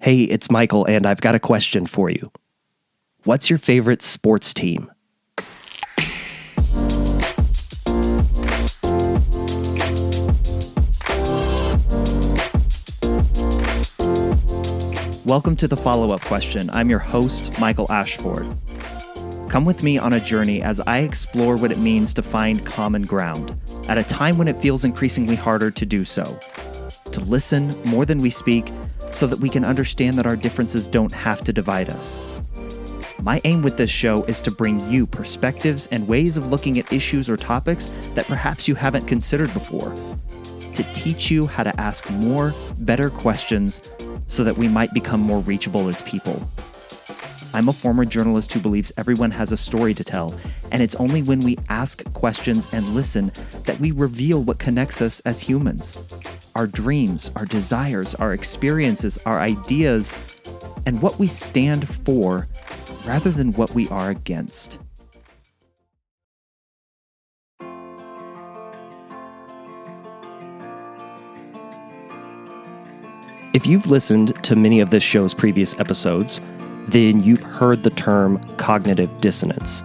Hey, it's Michael, and I've got a question for you. What's your favorite sports team? Welcome to the follow-up question. I'm your host, Michael Ashford. Come with me on a journey as I explore what it means to find common ground at a time when it feels increasingly harder to do so. To listen more than we speak so that we can understand that our differences don't have to divide us. My aim with this show is to bring you perspectives and ways of looking at issues or topics that perhaps you haven't considered before. To teach you how to ask more, better questions so that we might become more reachable as people. I'm a former journalist who believes everyone has a story to tell, and it's only when we ask questions and listen that we reveal what connects us as humans. Our dreams, our desires, our experiences, our ideas, and what we stand for rather than what we are against. If you've listened to many of this show's previous episodes, then you've heard the term cognitive dissonance.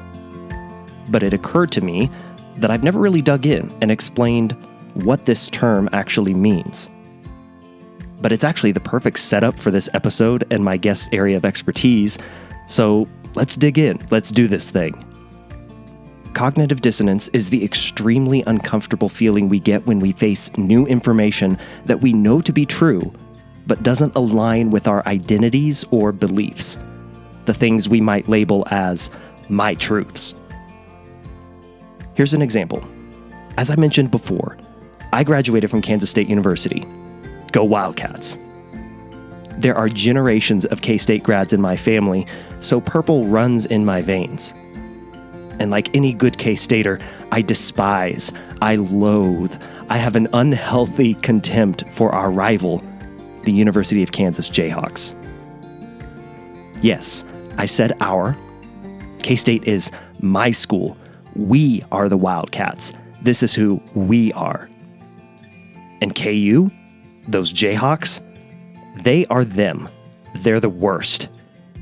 But it occurred to me that I've never really dug in and explained what this term actually means. But it's actually the perfect setup for this episode and my guest's area of expertise, so let's dig in. Let's do this thing. Cognitive dissonance is the extremely uncomfortable feeling we get when we face new information that we know to be true, but doesn't align with our identities or beliefs, the things we might label as my truths. Here's an example. As I mentioned before, I graduated from Kansas State University. Go Wildcats. There are generations of K-State grads in my family, so purple runs in my veins. And like any good K-Stater, I despise, I loathe, I have an unhealthy contempt for our rival, the University of Kansas Jayhawks. Yes, I said our. K-State is my school. We are the Wildcats. This is who we are. And KU, those Jayhawks, they are them. They're the worst.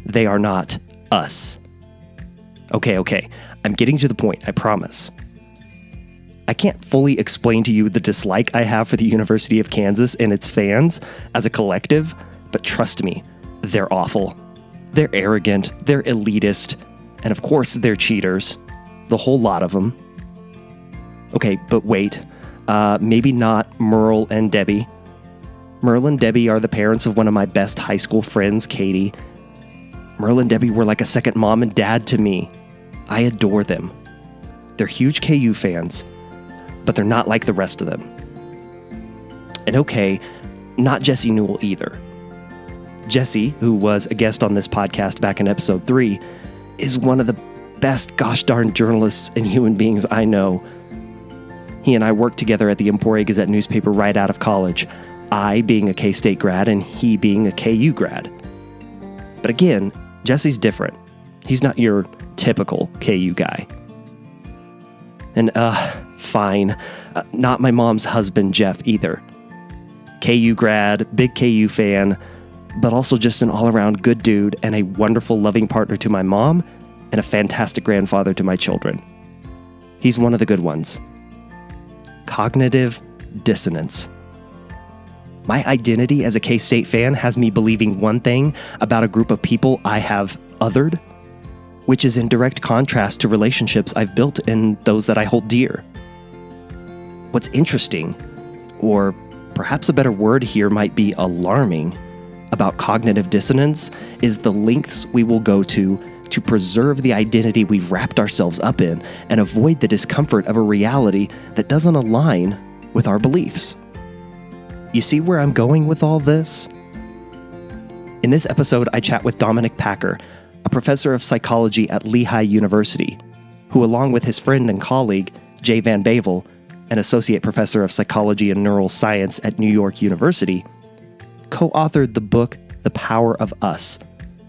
They are not us. Okay, I'm getting to the point, I promise. I can't fully explain to you the dislike I have for the University of Kansas and its fans as a collective, but trust me, they're awful. They're arrogant, they're elitist, and of course they're cheaters. The whole lot of them. Okay, but wait. Maybe not Merle and Debbie. Merle and Debbie are the parents of one of my best high school friends, Katie. Merle and Debbie were like a second mom and dad to me. I adore them. They're huge KU fans, but they're not like the rest of them. And okay, not Jesse Newell either. Jesse, who was a guest on this podcast back in episode 3, is one of the best gosh darn journalists and human beings I know. He and I worked together at the Emporia Gazette newspaper right out of college, I being a K-State grad and he being a KU grad. But again, Jesse's different. He's not your typical KU guy. And fine, not my mom's husband, Jeff, either. KU grad, big KU fan, but also just an all-around good dude and a wonderful, loving partner to my mom and a fantastic grandfather to my children. He's one of the good ones. Cognitive dissonance. My identity as a K-State fan has me believing one thing about a group of people I have othered, which is in direct contrast to relationships I've built and those that I hold dear. What's interesting, or perhaps a better word here might be alarming, about cognitive dissonance is the lengths we will go to preserve the identity we've wrapped ourselves up in and avoid the discomfort of a reality that doesn't align with our beliefs. You see where I'm going with all this? In this episode, I chat with Dominic Packer, a professor of psychology at Lehigh University, who along with his friend and colleague, Jay Van Bavel, an associate professor of psychology and neuroscience at New York University, co-authored the book, The Power of Us,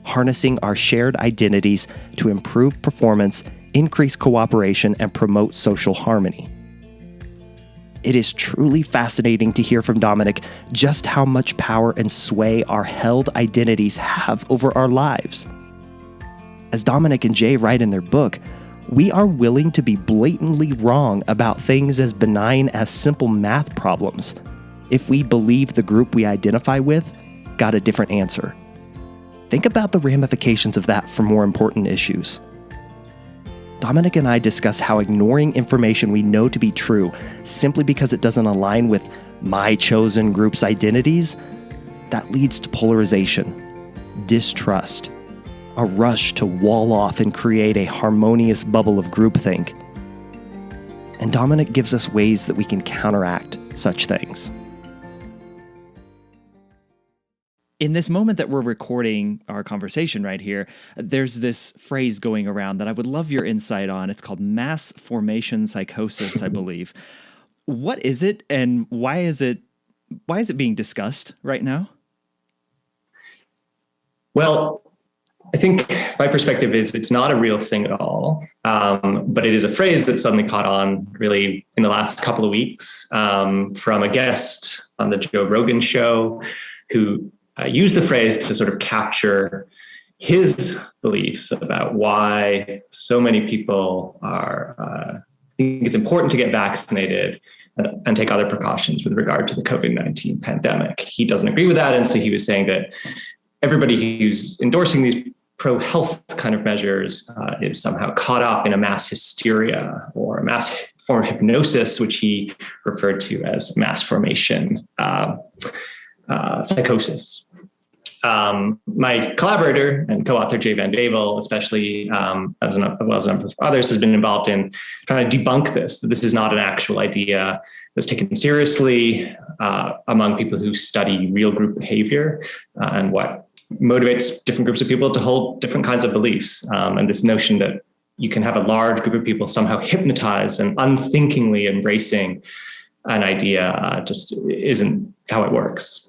Harnessing Our Shared Identities to Improve Performance, Increase Cooperation, and Promote Social Harmony. It is truly fascinating to hear from Dominic just how much power and sway our held identities have over our lives. As Dominic and Jay write in their book, we are willing to be blatantly wrong about things as benign as simple math problems if we believe the group we identify with got a different answer. Think about the ramifications of that for more important issues. Dominic and I discuss how ignoring information we know to be true simply because it doesn't align with my chosen group's identities, that leads to polarization, distrust, a rush to wall off and create a harmonious bubble of groupthink. And Dominic gives us ways that we can counteract such things. In this moment that we're recording our conversation right here, there's this phrase going around that I would love your insight on. It's called mass formation psychosis, I believe. What is it, and why is it being discussed right now? Well, I think my perspective is it's not a real thing at all, but it is a phrase that suddenly caught on really in the last couple of weeks from a guest on the Joe Rogan show who used the phrase to sort of capture his beliefs about why so many people think it's important to get vaccinated and take other precautions with regard to the COVID-19 pandemic. He doesn't agree with that. And so he was saying that everybody who's endorsing these pro-health kind of measures is somehow caught up in a mass hysteria or a mass form of hypnosis, which he referred to as mass formation psychosis. My collaborator and co-author Jay Van Bavel, especially as well as a number of others, has been involved in trying to debunk this. That this is not an actual idea that's taken seriously among people who study real group behavior and what motivates different groups of people to hold different kinds of beliefs. And this notion that you can have a large group of people somehow hypnotized and unthinkingly embracing an idea just isn't how it works.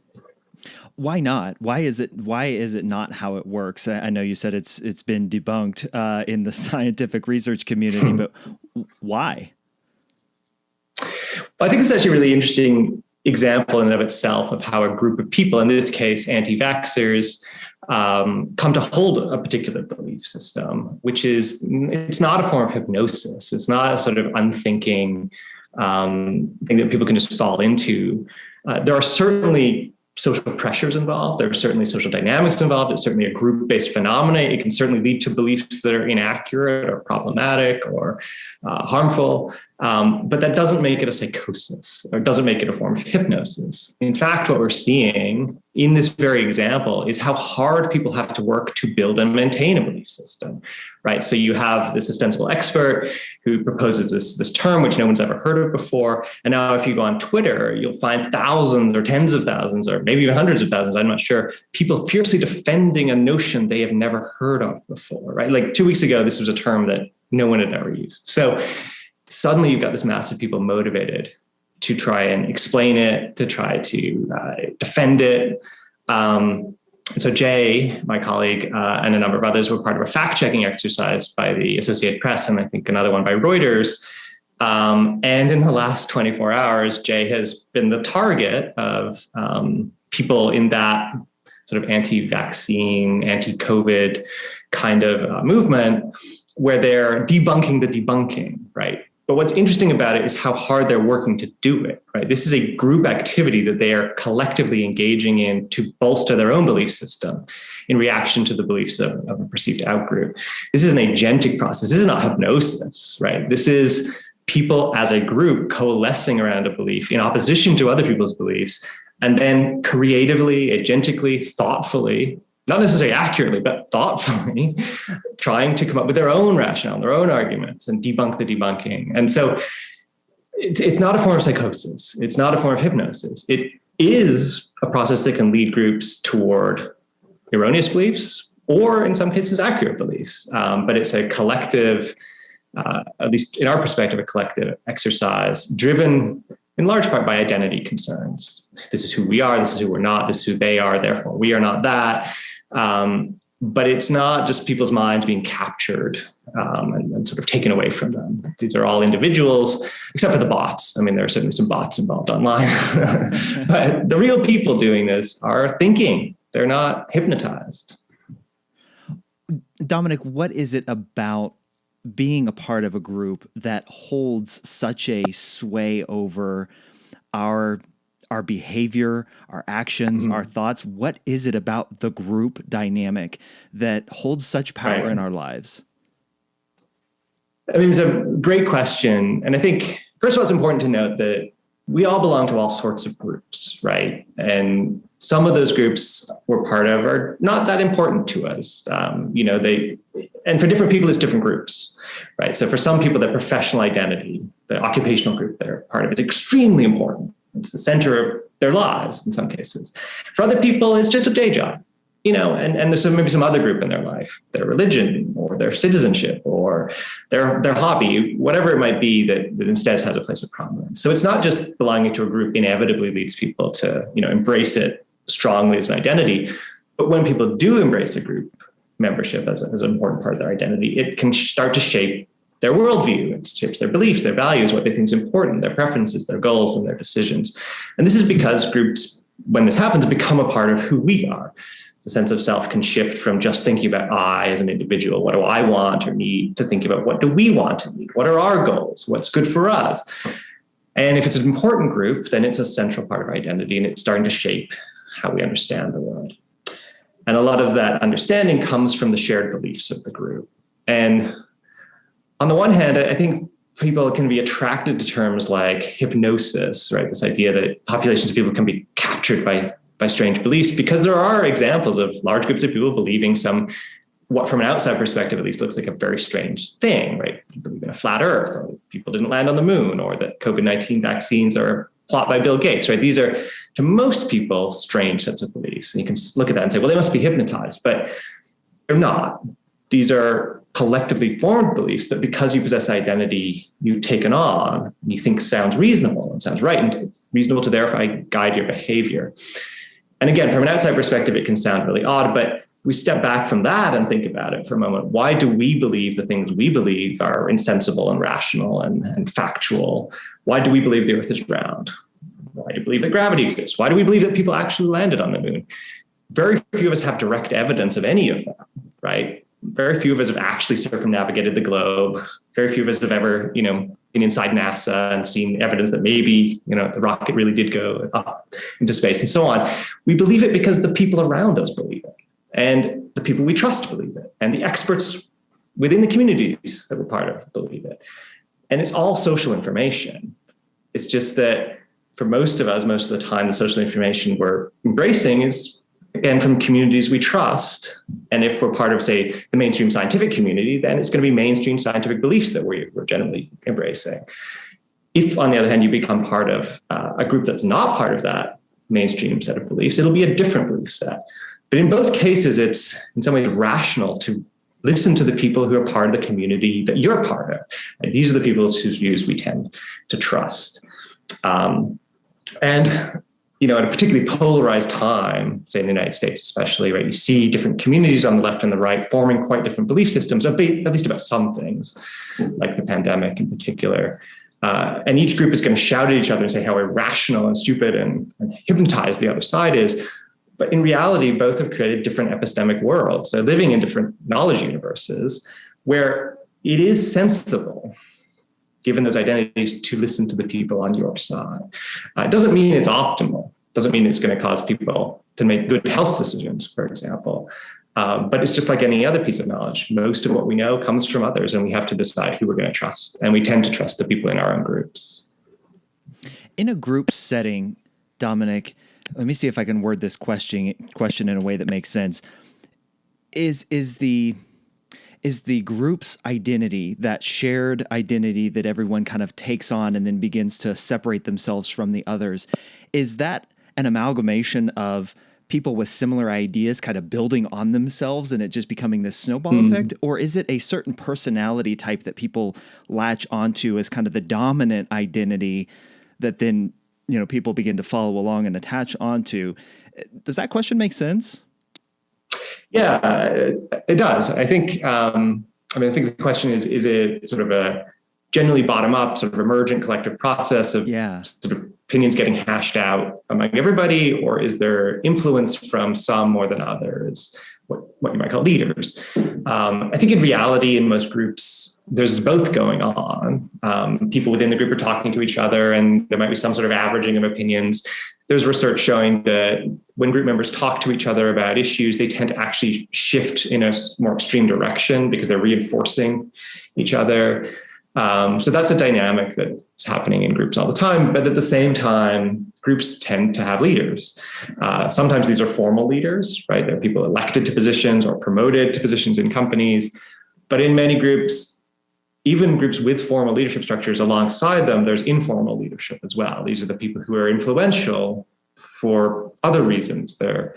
Why not? Why is it not how it works? I know you said it's been debunked in the scientific research community, but why? Well, I think this is actually a really interesting example in and of itself of how a group of people, in this case, anti-vaxxers, come to hold a particular belief system, which is, it's not a form of hypnosis. It's not a sort of unthinking thing that people can just fall into. There are certainly social pressures involved. There are certainly social dynamics involved. It's certainly a group-based phenomenon. It can certainly lead to beliefs that are inaccurate or problematic or harmful. But that doesn't make it a psychosis or doesn't make it a form of hypnosis. In fact, what we're seeing in this very example is how hard people have to work to build and maintain a belief system, right? So you have this ostensible expert who proposes this term, which no one's ever heard of before. And now if you go on Twitter, you'll find thousands or tens of thousands or maybe even hundreds of thousands, I'm not sure, people fiercely defending a notion they have never heard of before, right? Like 2 weeks ago, this was a term that no one had ever used. So suddenly you've got this mass of people motivated to try and explain it, to try to defend it. So Jay, my colleague, and a number of others were part of a fact-checking exercise by the Associated Press and I think another one by Reuters. And in the last 24 hours, Jay has been the target of people in that sort of anti-vaccine, anti-COVID kind of movement where they're debunking the debunking, right? But what's interesting about it is how hard they're working to do it, right? This is a group activity that they are collectively engaging in to bolster their own belief system in reaction to the beliefs of a perceived outgroup. This is an agentic process. This is not hypnosis, right? This is people as a group coalescing around a belief in opposition to other people's beliefs, and then creatively, agentically, thoughtfully, not necessarily accurately, but thoughtfully trying to come up with their own rationale, their own arguments and debunk the debunking. And so it's not a form of psychosis. It's not a form of hypnosis. It is a process that can lead groups toward erroneous beliefs or in some cases accurate beliefs. But it's a collective, at least in our perspective, a collective exercise driven in large part by identity concerns. This is who we are. This is who we're not. This is who they are. Therefore, we are not that. but it's not just people's minds being captured and sort of taken away from them. These are all individuals, except for the bots. I mean, there are certainly some bots involved online, but the real people doing this are thinking. They're not hypnotized. Dominic, what is it about being a part of a group that holds such a sway over our behavior, our actions, our thoughts? What is it about the group dynamic that holds such power in our lives? I mean, it's a great question. And I think, first of all, it's important to note that we all belong to all sorts of groups, right? And some of those groups we're part of are not that important to us. And for different people, it's different groups, right? So for some people, their professional identity, the occupational group they're part of, is extremely important. It's the center of their lives in some cases. For other people, it's just a day job, and there's maybe some other group in their life, their religion or their citizenship or their hobby, whatever it might be that instead has a place of prominence. So it's not just belonging to a group inevitably leads people to, embrace it strongly as an identity. But when people do embrace a group membership as an important part of their identity, it can start to shape their worldview. It shapes their beliefs, their values, what they think is important, their preferences, their goals, and their decisions. And this is because groups, when this happens, become a part of who we are. The sense of self can shift from just thinking about I as an individual, what do I want or need, to think about what do we want and need, what are our goals, what's good for us. And if it's an important group, then it's a central part of our identity, and it's starting to shape how we understand the world. And a lot of that understanding comes from the shared beliefs of the group. And on the one hand, I think people can be attracted to terms like hypnosis, right? This idea that populations of people can be captured by strange beliefs, because there are examples of large groups of people believing what from an outside perspective at least looks like a very strange thing, right? People believe in a flat earth, or people didn't land on the moon, or that COVID-19 vaccines are a plot by Bill Gates, right? These are, to most people, strange sets of beliefs. And you can look at that and say, well, they must be hypnotized, but they're not. These are collectively formed beliefs that, because you possess identity you've taken on, you think sounds reasonable and sounds right and reasonable to therefore guide your behavior. And again, from an outside perspective, it can sound really odd, but we step back from that and think about it for a moment. Why do we believe the things we believe are insensible and rational and factual? Why do we believe the earth is round? Why do we believe that gravity exists? Why do we believe that people actually landed on the moon? Very few of us have direct evidence of any of that, right? Very few of us have actually circumnavigated the globe. Very few of us have ever, been inside NASA and seen evidence that maybe, the rocket really did go up into space and so on. We believe it because the people around us believe it, and the people we trust believe it, and the experts within the communities that we're part of believe it. And it's all social information. It's just that for most of us, most of the time, the social information we're embracing is, again, from communities we trust. And if we're part of, say, the mainstream scientific community, then it's going to be mainstream scientific beliefs that we're generally embracing. If, on the other hand, you become part of a group that's not part of that mainstream set of beliefs, it'll be a different belief set. But in both cases, it's in some ways rational to listen to the people who are part of the community that you're part of. And these are the people whose views we tend to trust. At a particularly polarized time, say in the United States especially, right, you see different communities on the left and the right forming quite different belief systems, at least about some things, like the pandemic in particular. And each group is going to shout at each other and say how irrational and stupid and hypnotized the other side is. But in reality, both have created different epistemic worlds. They're living in different knowledge universes where it is sensible, given those identities, to listen to the people on your side. It doesn't mean it's optimal. It doesn't mean it's going to cause people to make good health decisions, for example. But it's just like any other piece of knowledge. Most of what we know comes from others, and we have to decide who we're going to trust. And we tend to trust the people in our own groups. In a group setting, Dominic, let me see if I can word this question in a way that makes sense. Is the group's identity, that shared identity that everyone kind of takes on and then begins to separate themselves from the others, is that an amalgamation of people with similar ideas kind of building on themselves and it just becoming this snowball effect? Or is it a certain personality type that people latch onto as kind of the dominant identity that then, people begin to follow along and attach onto? Does that question make sense? Yeah, it does. I think, I think the question is it sort of a generally bottom up, sort of emergent collective process of sort of opinions getting hashed out among everybody, or is there influence from some more than others, what you might call leaders? I think in reality, in most groups, there's both going on. People within the group are talking to each other, and there might be some sort of averaging of opinions. There's research showing that when group members talk to each other about issues, they tend to actually shift in a more extreme direction because they're reinforcing each other. So that's a dynamic that's happening in groups all the time. But at the same time, groups tend to have leaders. Sometimes these are formal leaders, right? They're people elected to positions or promoted to positions in companies. But in many groups, even groups with formal leadership structures alongside them, there's informal leadership as well. These are the people who are influential for other reasons. They're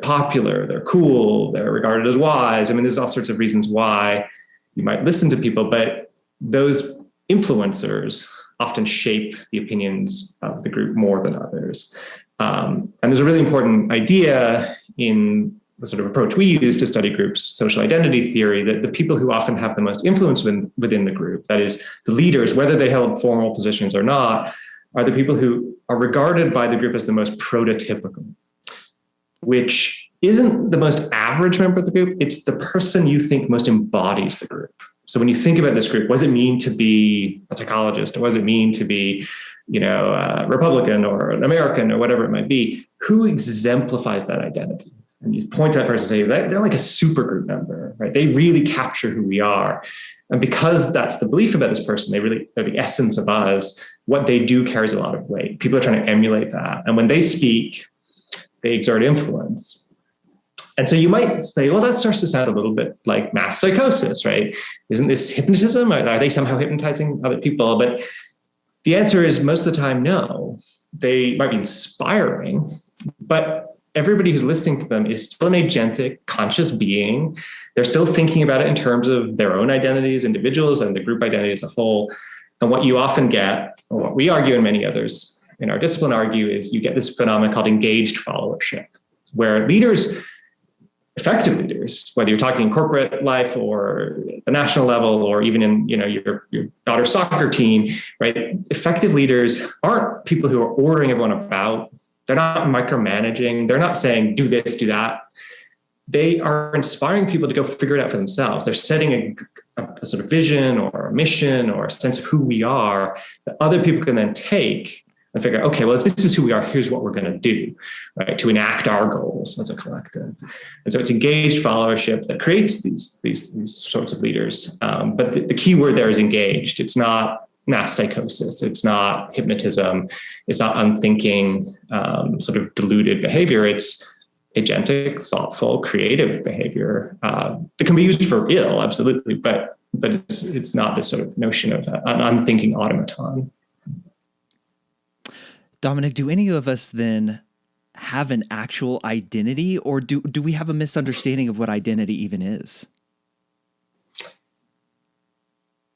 popular, they're cool, they're regarded as wise. I mean, there's all sorts of reasons why you might listen to people, but those influencers often shape the opinions of the group more than others. And there's a really important idea in the sort of approach we use to study groups, social identity theory, that the people who often have the most influence within the group, that is the leaders, whether they held formal positions or not, are the people who are regarded by the group as the most prototypical, which isn't the most average member of the group. It's the person you think most embodies the group. So when you think about this group, what does it mean to be a psychologist? Or what does it mean to be, a Republican or an American or whatever it might be? Who exemplifies that identity? And you point to that person and say, they're like a super group member, right? They really capture who we are. And because that's the belief about this person, they're the essence of us. What they do carries a lot of weight. People are trying to emulate that. And when they speak, they exert influence. And so you might say, well, that starts to sound a little bit like mass psychosis, right? Isn't this hypnotism? Are they somehow hypnotizing other people? But the answer is most of the time, no. They might be inspiring, but everybody who's listening to them is still an agentic, conscious being. They're still thinking about it in terms of their own identity as individuals and the group identity as a whole. And what you often get, or what we argue and many others in our discipline argue, is you get this phenomenon called engaged followership, where leaders, effective leaders, whether you're talking corporate life or the national level, or even in your daughter's soccer team, right? Effective leaders aren't people who are ordering everyone about. They're not micromanaging. They're not saying, do this, do that. They are inspiring people to go figure it out for themselves. They're setting a sort of vision or a mission or a sense of who we are that other people can then take and figure out, okay, well, if this is who we are, here's what we're going to do, right? To enact our goals as a collective. And so it's engaged followership that creates these sorts of leaders. But the key word there is engaged. It's not mass psychosis. It's not hypnotism. It's not unthinking, sort of deluded behavior. It's agentic, thoughtful, creative behavior that can be used for ill, absolutely, but it's not this sort of notion of an unthinking automaton. Dominic, do any of us then have an actual identity, or do we have a misunderstanding of what identity even is?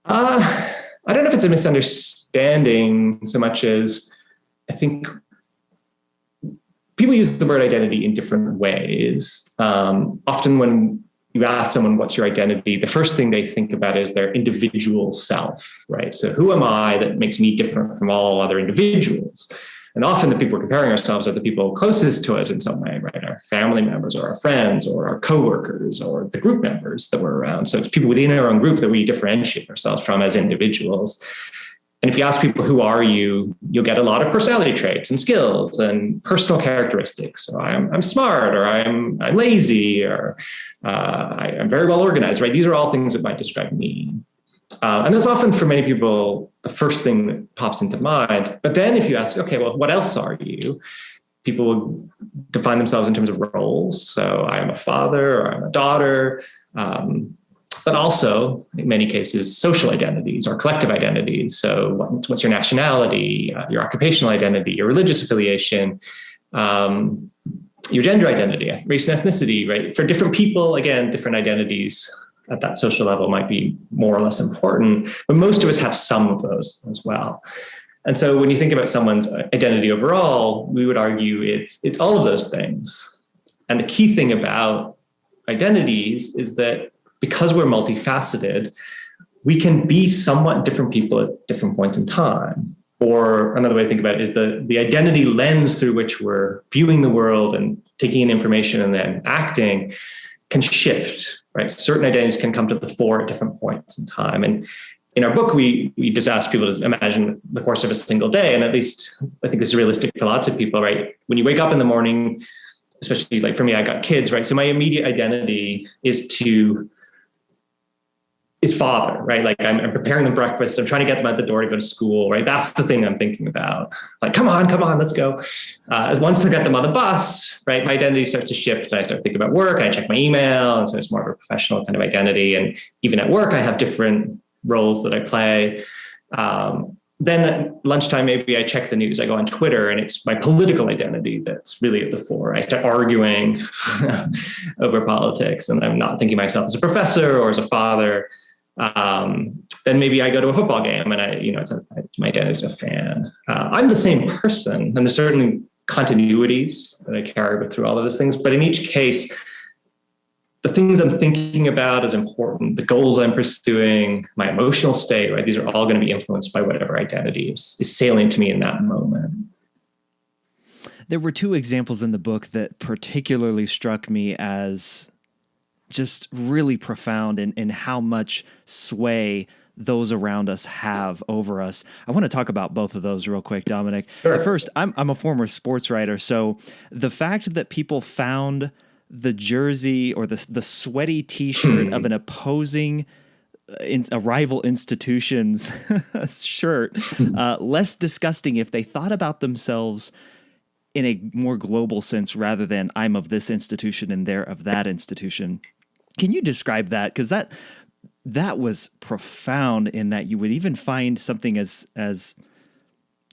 I don't know if it's a misunderstanding so much as I think people use the word identity in different ways. Often when you ask someone, what's your identity? The first thing they think about is their individual self, right? So who am I that makes me different from all other individuals? And often the people we're comparing ourselves are the people closest to us in some way, right? Our family members or our friends or our coworkers or the group members that we're around. So it's people within our own group that we differentiate ourselves from as individuals. And if you ask people, who are you? You'll get a lot of personality traits and skills and personal characteristics. So I'm smart, or I'm lazy, or I'm very well organized, right? These are all things that might describe me. And that's often for many people the first thing that pops into mind. But then if you ask, okay, well, what else are you? People will define themselves in terms of roles. So I am a father, or I'm a daughter, but also in many cases, social identities or collective identities. So what's your nationality, your occupational identity, your religious affiliation, your gender identity, race and ethnicity, right? For different people, again, different identities at that social level might be more or less important, but most of us have some of those as well. And so when you think about someone's identity overall, we would argue it's all of those things. And the key thing about identities is that because we're multifaceted, we can be somewhat different people at different points in time. Or another way to think about it is the identity lens through which we're viewing the world and taking in information and then acting can shift, right? Certain identities can come to the fore at different points in time. And in our book, we just ask people to imagine the course of a single day. And at least I think this is realistic for lots of people, right? When you wake up in the morning, especially like for me, I got kids, right? So my immediate identity is father, right? Like I'm preparing them breakfast. I'm trying to get them out the door to go to school, right? That's the thing I'm thinking about. It's like, come on, let's go. Once I get them on the bus, right, my identity starts to shift. I start thinking about work. I check my email. And so it's more of a professional kind of identity. And even at work, I have different roles that I play. Then at lunchtime, maybe I check the news. I go on Twitter and it's my political identity that's really at the fore. I start arguing over politics and I'm not thinking of myself as a professor or as a father. Then maybe I go to a football game and my identity is a fan. I'm the same person, and there's certainly continuities that I carry with through all of those things. But in each case, the things I'm thinking about is important. The goals I'm pursuing, my emotional state, right? These are all going to be influenced by whatever identity is salient to me in that moment. There were two examples in the book that particularly struck me as just really profound in how much sway those around us have over us. I want to talk about both of those real quick, Dominic. Sure. The first, I'm a former sports writer, so the fact that people found the jersey or the sweaty T-shirt of an opposing a rival institution's shirt less disgusting if they thought about themselves in a more global sense rather than I'm of this institution and they're of that institution. Can you describe that? Because that was profound in that you would even find something as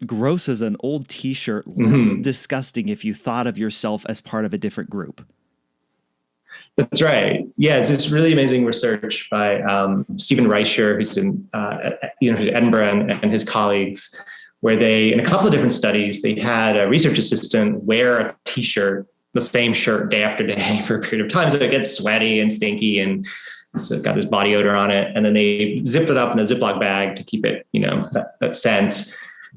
gross as an old T-shirt less disgusting if you thought of yourself as part of a different group. That's right. Yeah, it's really amazing research by Stephen Reicher, who's in University of Edinburgh, and his colleagues, where they, in a couple of different studies, they had a research assistant wear a T-shirt, the same shirt day after day for a period of time. So it gets sweaty and stinky and it's got this body odor on it. And then they zipped it up in a Ziploc bag to keep it, that scent.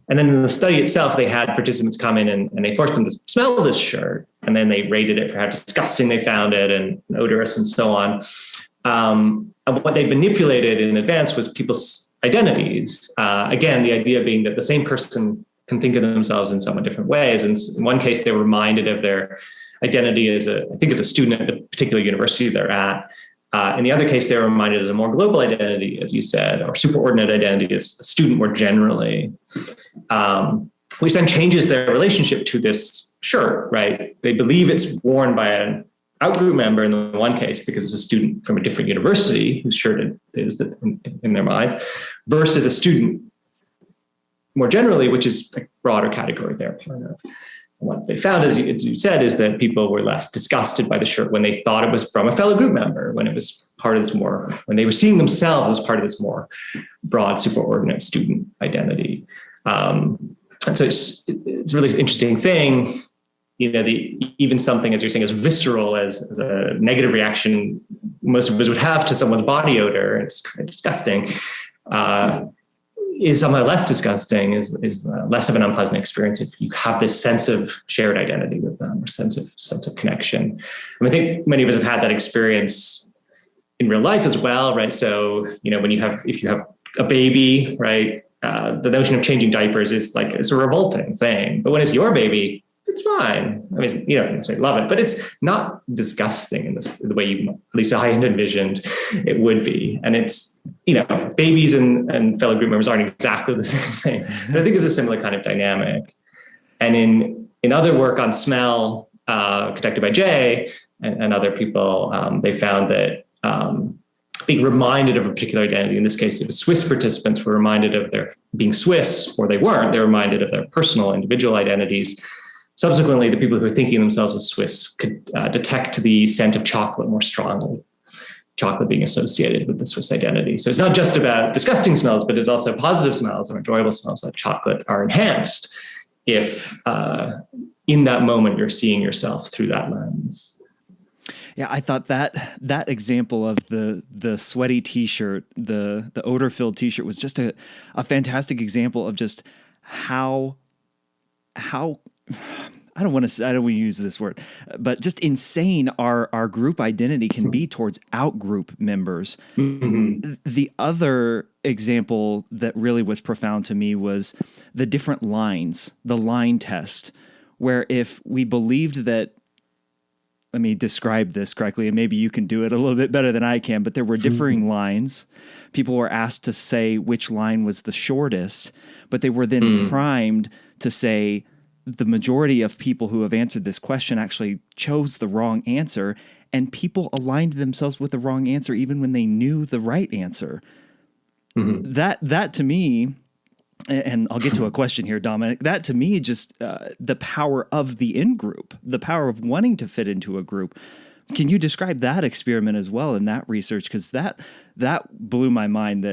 And then in the study itself, they had participants come in and they forced them to smell this shirt. And then they rated it for how disgusting they found it and odorous and so on. And what they manipulated in advance was people's identities. Again, the idea being that the same person can think of themselves in somewhat different ways. And in one case, they were reminded of their identity as a student at the particular university they're at. In the other case, they were reminded as a more global identity, as you said, or superordinate identity as a student more generally, which then changes their relationship to this shirt, right? They believe it's worn by an outgroup member in the one case because it's a student from a different university whose shirt it is in their mind, versus a student more generally, which is a broader category they're part of. What they found, as you said, is that people were less disgusted by the shirt when they thought it was from a fellow group member, when it was part of this when they were seeing themselves as part of this more broad, superordinate student identity. And so it's a really interesting thing, even something, as you're saying, as visceral as a negative reaction most of us would have to someone's body odor. It's kind of disgusting. Is somewhat less disgusting, is less of an unpleasant experience if you have this sense of shared identity with them, or sense of connection. And I think many of us have had that experience in real life as well, right? So, if you have a baby, right, the notion of changing diapers is like, it's a revolting thing. But when it's your baby, it's fine. I mean, I love it, but it's not disgusting in the way you, at least I had envisioned it would be. And it's, babies and fellow group members aren't exactly the same thing, but I think it's a similar kind of dynamic. And in other work on smell, conducted by Jay and other people, they found that being reminded of a particular identity, in this case, it was Swiss participants were reminded of their being Swiss, or they weren't, they're reminded of their personal individual identities. Subsequently, the people who are thinking of themselves as Swiss could detect the scent of chocolate more strongly, chocolate being associated with the Swiss identity. So it's not just about disgusting smells, but it's also positive smells or enjoyable smells like chocolate are enhanced if in that moment you're seeing yourself through that lens. Yeah, I thought that example of the sweaty T-shirt, the odor-filled T-shirt was just a fantastic example of just how I don't want to use this word, but just insane our group identity can be towards out-group members. Mm-hmm. The other example that really was profound to me was the different lines, the line test, where if we believed that, let me describe this correctly, and maybe you can do it a little bit better than I can, but there were differing lines. People were asked to say which line was the shortest, but they were then primed to say the majority of people who have answered this question actually chose the wrong answer, and people aligned themselves with the wrong answer even when they knew the right answer. Mm-hmm. That to me, and I'll get to a question here, Dominic, that to me just the power of the in-group, the power of wanting to fit into a group. Can you describe that experiment as well in that research? Because that blew my mind.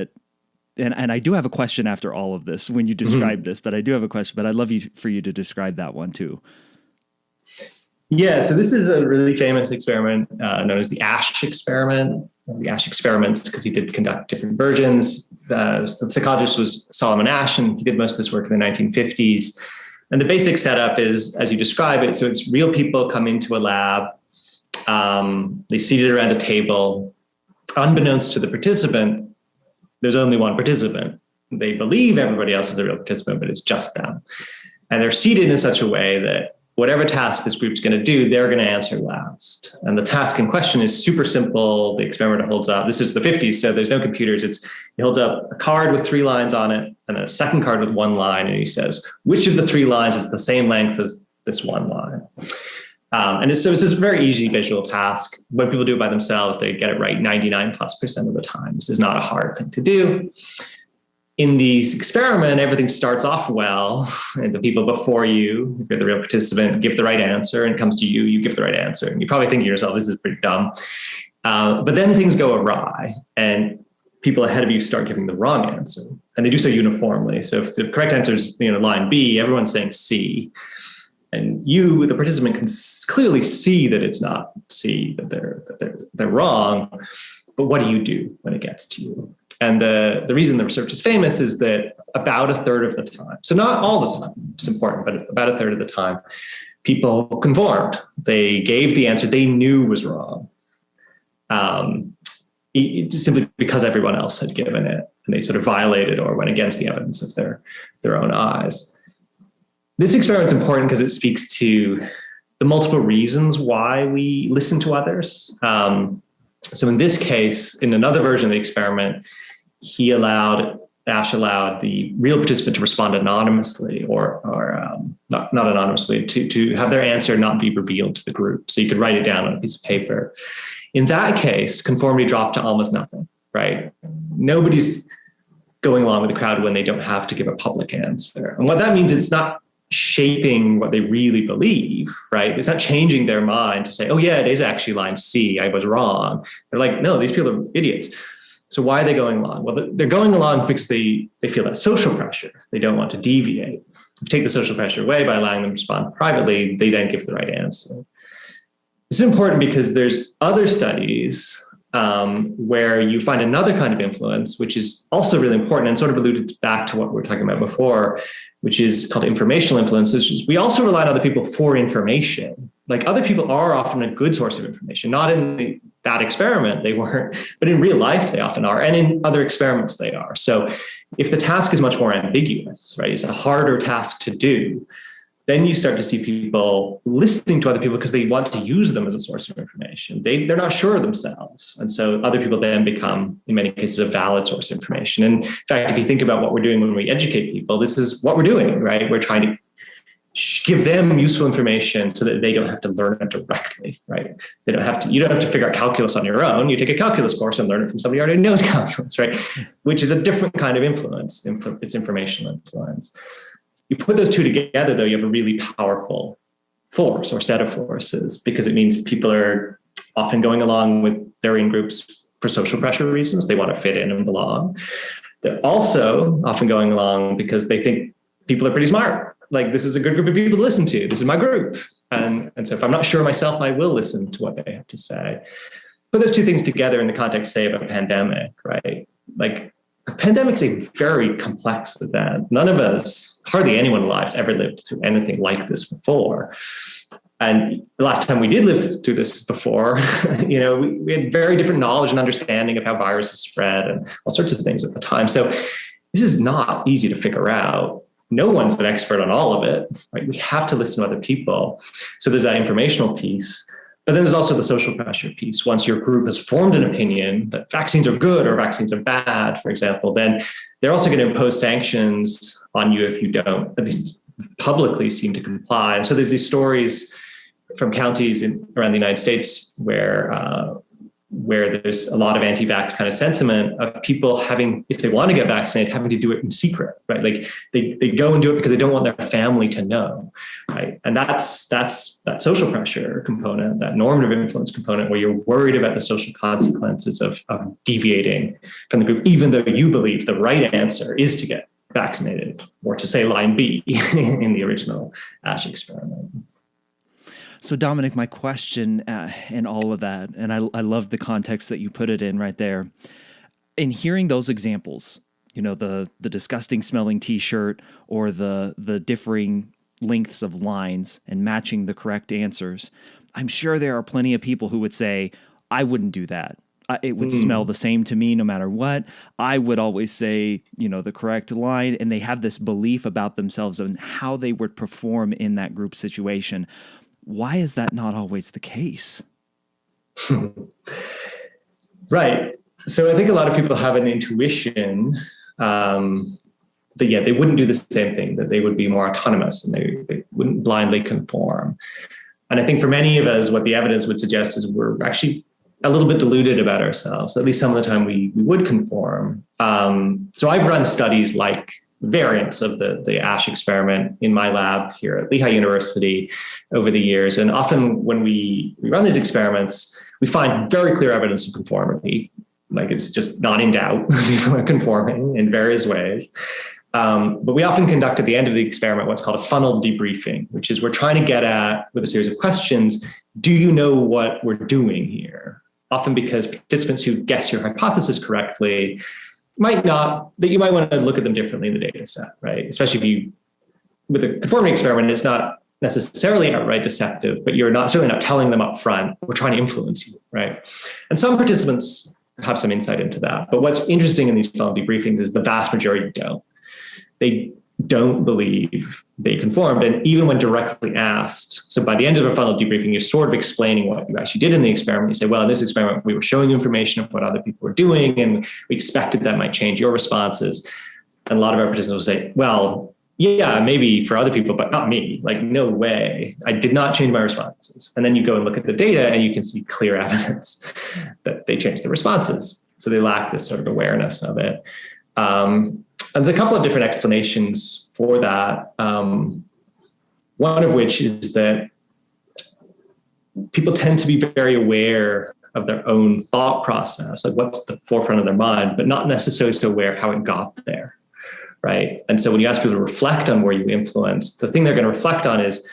And I do have a question after all of this when you describe this, but I do have a question, but I'd love for you to describe that one too. Yeah, so this is a really famous experiment known as the Ash experiment, or the Ash experiments, because he did conduct different versions. So the psychologist was Solomon Asch, and he did most of this work in the 1950s. And the basic setup is, as you describe it, so it's real people come into a lab, they seated around a table. Unbeknownst to the participant, there's only one participant. They believe everybody else is a real participant, but it's just them. And they're seated in such a way that whatever task this group's going to do, they're going to answer last. And the task in question is super simple. The experimenter holds up, this is the 50s, so there's no computers. He holds up a card with 3 lines on it and a second card with 1 line. And he says, which of the 3 lines is the same length as this 1 line? It's this very easy visual task. When people do it by themselves, they get it right 99+% of the time. This is not a hard thing to do. In these experiment, everything starts off well, and the people before you, if you're the real participant, give the right answer, and it comes to you, you give the right answer. And you probably think to yourself, this is pretty dumb. But then things go awry, and people ahead of you start giving the wrong answer, and they do so uniformly. So if the correct answer is line B, everyone's saying C. And you, the participant, can clearly see that it's not C, that they're wrong. But what do you do when it gets to you? And the reason the research is famous is that about a third of the time, so not all the time, it's important, but about a third of the time, people conformed. They gave the answer they knew was wrong, simply because everyone else had given it, and they sort of violated or went against the evidence of their own eyes. This experiment's important because it speaks to the multiple reasons why we listen to others. So in this case, in another version of the experiment, Ash allowed the real participant to respond anonymously or not anonymously, to have their answer not be revealed to the group. So you could write it down on a piece of paper. In that case, conformity dropped to almost nothing, right? Nobody's going along with the crowd when they don't have to give a public answer. And what that means, it's not shaping what they really believe, right? It's not changing their mind to say, oh yeah, it is actually line C, I was wrong. They're like, no, these people are idiots. So why are they going along? Well, they're going along because they feel that social pressure. They don't want to deviate. If you take the social pressure away by allowing them to respond privately, they then give the right answer. This is important because there's other studies where you find another kind of influence, which is also really important and sort of alluded back to what we were talking about before, which is called informational influence. We also rely on other people for information. Like, other people are often a good source of information, not in that experiment, they weren't, but in real life, they often are. And in other experiments, they are. So if the task is much more ambiguous, right, it's a harder task to do, then you start to see people listening to other people because they want to use them as a source of information. They're not sure themselves. And so other people then become, in many cases, a valid source of information. And in fact, if you think about what we're doing when we educate people, this is what we're doing, right? We're trying to give them useful information so that they don't have to learn it directly, right? You don't have to figure out calculus on your own. You take a calculus course and learn it from somebody who already knows calculus, right? Which is a different kind of influence. It's informational influence. You put those two together, though, you have a really powerful force or set of forces, because it means people are often going along with their in-groups for social pressure reasons. They want to fit in and belong. They're also often going along because they think people are pretty smart. Like, this is a good group of people to listen to. This is my group. And so if I'm not sure myself, I will listen to what they have to say. Put those two things together in the context, say, of a pandemic, right? Like, a pandemic's a very complex event. None of us, hardly anyone alive, has ever lived through anything like this before. And the last time we did live through this before, we had very different knowledge and understanding of how viruses spread and all sorts of things at the time. So this is not easy to figure out. No one's an expert on all of it, right? We have to listen to other people. So there's that informational piece. But then there's also the social pressure piece. Once your group has formed an opinion that vaccines are good or vaccines are bad, for example, then they're also going to impose sanctions on you if you don't at least publicly seem to comply. And so there's these stories from counties around the United States where there's a lot of anti-vax kind of sentiment of people having, if they want to get vaccinated, having to do it in secret, right? Like they go and do it because they don't want their family to know, right? And that's that social pressure component, that normative influence component, where you're worried about the social consequences of deviating from the group, even though you believe the right answer is to get vaccinated, or to say line B in the original ASH experiment. So Dominic, my question in all of that, and I love the context that you put it in right there. In hearing those examples, the disgusting smelling T-shirt or the differing lengths of lines and matching the correct answers, I'm sure there are plenty of people who would say, I wouldn't do that. It would smell the same to me no matter what. I would always say, the correct line, and they have this belief about themselves and how they would perform in that group situation. Why is that not always the case? Right. So I think a lot of people have an intuition that, they wouldn't do the same thing, that they would be more autonomous and they wouldn't blindly conform. And I think for many of us, what the evidence would suggest is we're actually a little bit deluded about ourselves. At least some of the time we would conform. So I've run studies like variants of the ASH experiment in my lab here at Lehigh University over the years. And often when we run these experiments, we find very clear evidence of conformity. Like, it's just not in doubt. People are conforming in various ways. But we often conduct at the end of the experiment what's called a funnel debriefing, which is we're trying to get at, with a series of questions, do you know what we're doing here? Often because participants who guess your hypothesis correctly might not, that you might want to look at them differently in the data set, right? Especially with a conformity experiment, it's not necessarily outright deceptive, but you're certainly not telling them up front, we're trying to influence you, right? And some participants have some insight into that. But what's interesting in these funnel debriefings is the vast majority don't. They don't believe they conformed. And even when directly asked, so by the end of a funnel debriefing, you're sort of explaining what you actually did in the experiment. You say, well, in this experiment, we were showing you information of what other people were doing, and we expected that might change your responses. And a lot of our participants will say, well, yeah, maybe for other people, but not me. Like, no way. I did not change my responses. And then you go and look at the data and you can see clear evidence that they changed their responses. So they lack this sort of awareness of it. And there's a couple of different explanations for that. One of which is that people tend to be very aware of their own thought process, like what's the forefront of their mind, but not necessarily so aware how it got there, right? And so when you ask people to reflect on where you influenced, the thing they're going to reflect on is,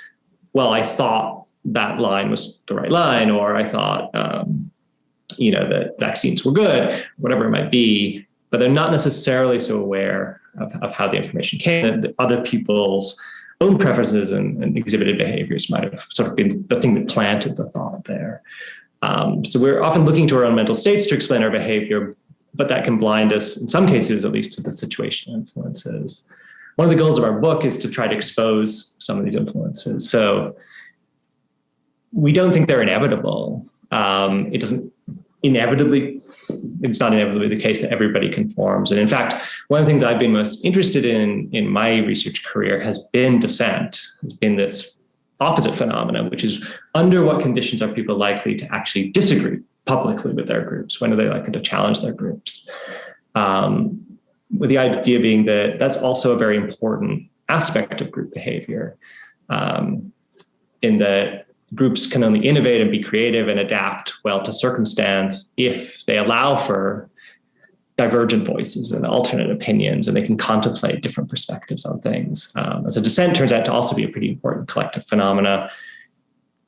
well, I thought that line was the right line, or I thought, that vaccines were good, whatever it might be. But they're not necessarily so aware of how the information came, that other people's own preferences and exhibited behaviors might have sort of been the thing that planted the thought there. So we're often looking to our own mental states to explain our behavior, but that can blind us, in some cases, at least, to the situational influences. One of the goals of our book is to try to expose some of these influences. So we don't think they're inevitable. It's not inevitably the case that everybody conforms. And in fact, one of the things I've been most interested in my research career has been dissent, has been this opposite phenomenon, which is under what conditions are people likely to actually disagree publicly with their groups? When are they likely to challenge their groups? With the idea being that that's also a very important aspect of group behavior, in that groups can only innovate and be creative and adapt well to circumstance if they allow for divergent voices and alternate opinions, and they can contemplate different perspectives on things. And so dissent turns out to also be a pretty important collective phenomena.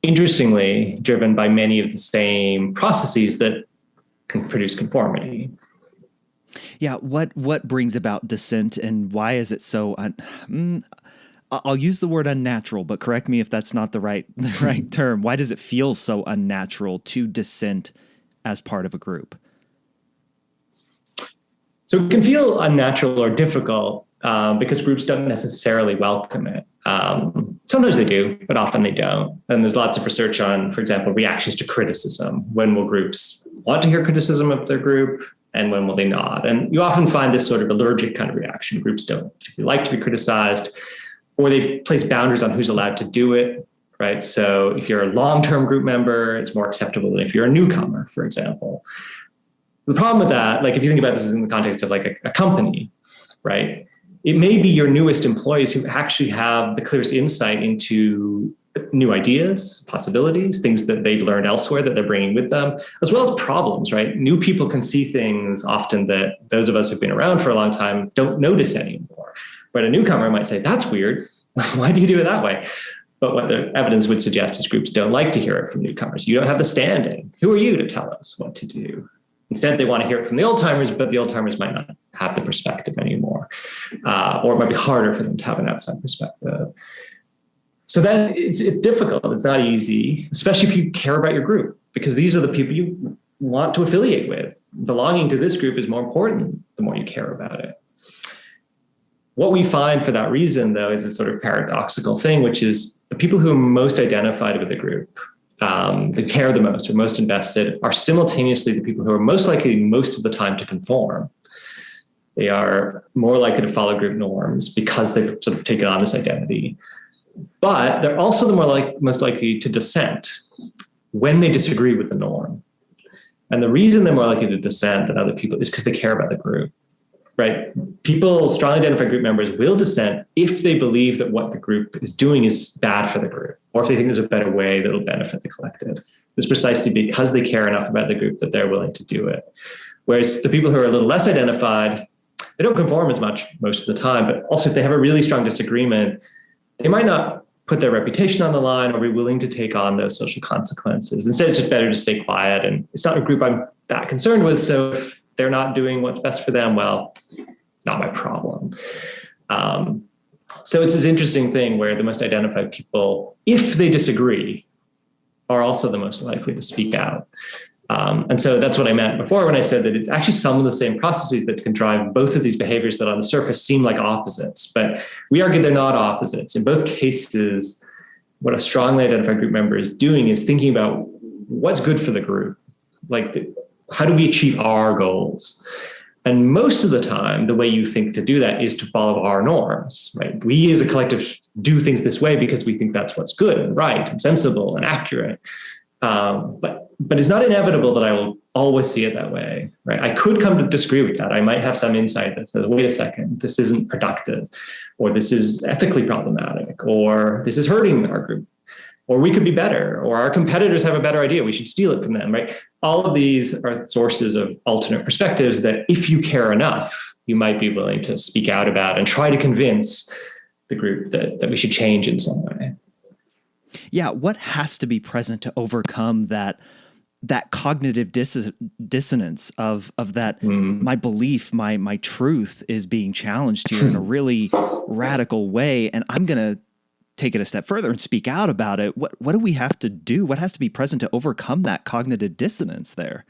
interestingly driven by many of the same processes that can produce conformity. Yeah, what brings about dissent, and why is it so I'll use the word unnatural, but correct me if that's not the right term. Why does it feel so unnatural to dissent as part of a group? So it can feel unnatural or difficult because groups don't necessarily welcome it. Sometimes they do, but often they don't. And there's lots of research on, for example, reactions to criticism. When will groups want to hear criticism of their group, and when will they not? And you often find this sort of allergic kind of reaction. Groups don't particularly like to be criticized, or they place boundaries on who's allowed to do it, right? So if you're a long-term group member, it's more acceptable than if you're a newcomer, for example. The problem with that, like if you think about this in the context of like a company, right? It may be your newest employees who actually have the clearest insight into new ideas, possibilities, things that they've learned elsewhere that they're bringing with them, as well as problems, right? New people can see things often that those of us who've been around for a long time don't notice anymore. But a newcomer might say, that's weird. Why do you do it that way? But what the evidence would suggest is groups don't like to hear it from newcomers. You don't have the standing. Who are you to tell us what to do? Instead, they want to hear it from the old timers, but the old timers might not have the perspective anymore. Or it might be harder for them to have an outside perspective. So then it's difficult. It's not easy, especially if you care about your group, because these are the people you want to affiliate with. Belonging to this group is more important the more you care about it. What we find for that reason, though, is a sort of paradoxical thing, which is the people who are most identified with the group, that care the most or most invested, are simultaneously the people who are most likely most of the time to conform. They are more likely to follow group norms because they've sort of taken on this identity. But they're also the most likely to dissent when they disagree with the norm. And the reason they're more likely to dissent than other people is because they care about the group, right? People, strongly identified group members, will dissent if they believe that what the group is doing is bad for the group, or if they think there's a better way that will benefit the collective. It's precisely because they care enough about the group that they're willing to do it. Whereas the people who are a little less identified, they don't conform as much most of the time, but also if they have a really strong disagreement, they might not put their reputation on the line or be willing to take on those social consequences. Instead, it's just better to stay quiet. And it's not a group I'm that concerned with. So if they're not doing what's best for them, well, not my problem. So it's this interesting thing where the most identified people, if they disagree, are also the most likely to speak out. And so that's what I meant before when I said that it's actually some of the same processes that can drive both of these behaviors that on the surface seem like opposites, but we argue they're not opposites. In both cases, what a strongly identified group member is doing is thinking about what's good for the group. Like, how do we achieve our goals? And most of the time, the way you think to do that is to follow our norms, right? We as a collective do things this way because we think that's what's good and right and sensible and accurate. But it's not inevitable that I will always see it that way, right? I could come to disagree with that. I might have some insight that says, wait a second, this isn't productive, or this is ethically problematic, or this is hurting our group, or we could be better, or our competitors have a better idea, we should steal it from them, right? All of these are sources of alternate perspectives that if you care enough, you might be willing to speak out about and try to convince the group that we should change in some way. Yeah, what has to be present to overcome that cognitive dissonance of that my belief, my truth is being challenged here in a really radical way, and I'm going to take it a step further and speak out about it. What do we have to do? What has to be present to overcome that cognitive dissonance there?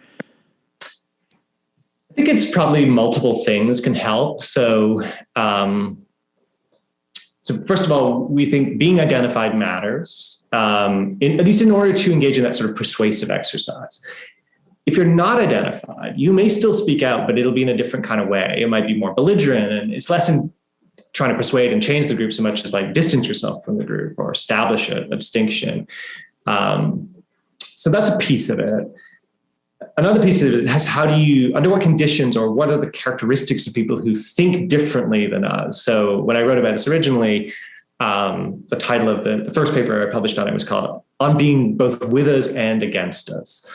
I think it's probably multiple things can help. So first of all, we think being identified matters, at least in order to engage in that sort of persuasive exercise. If you're not identified, you may still speak out, but it'll be in a different kind of way. It might be more belligerent, and it's less in trying to persuade and change the group so much as like distance yourself from the group or establish a distinction. So that's a piece of it. Another piece of it has under what conditions or what are the characteristics of people who think differently than us? So when I wrote about this originally, the title of the first paper I published on it was called On Being Both With Us and Against Us,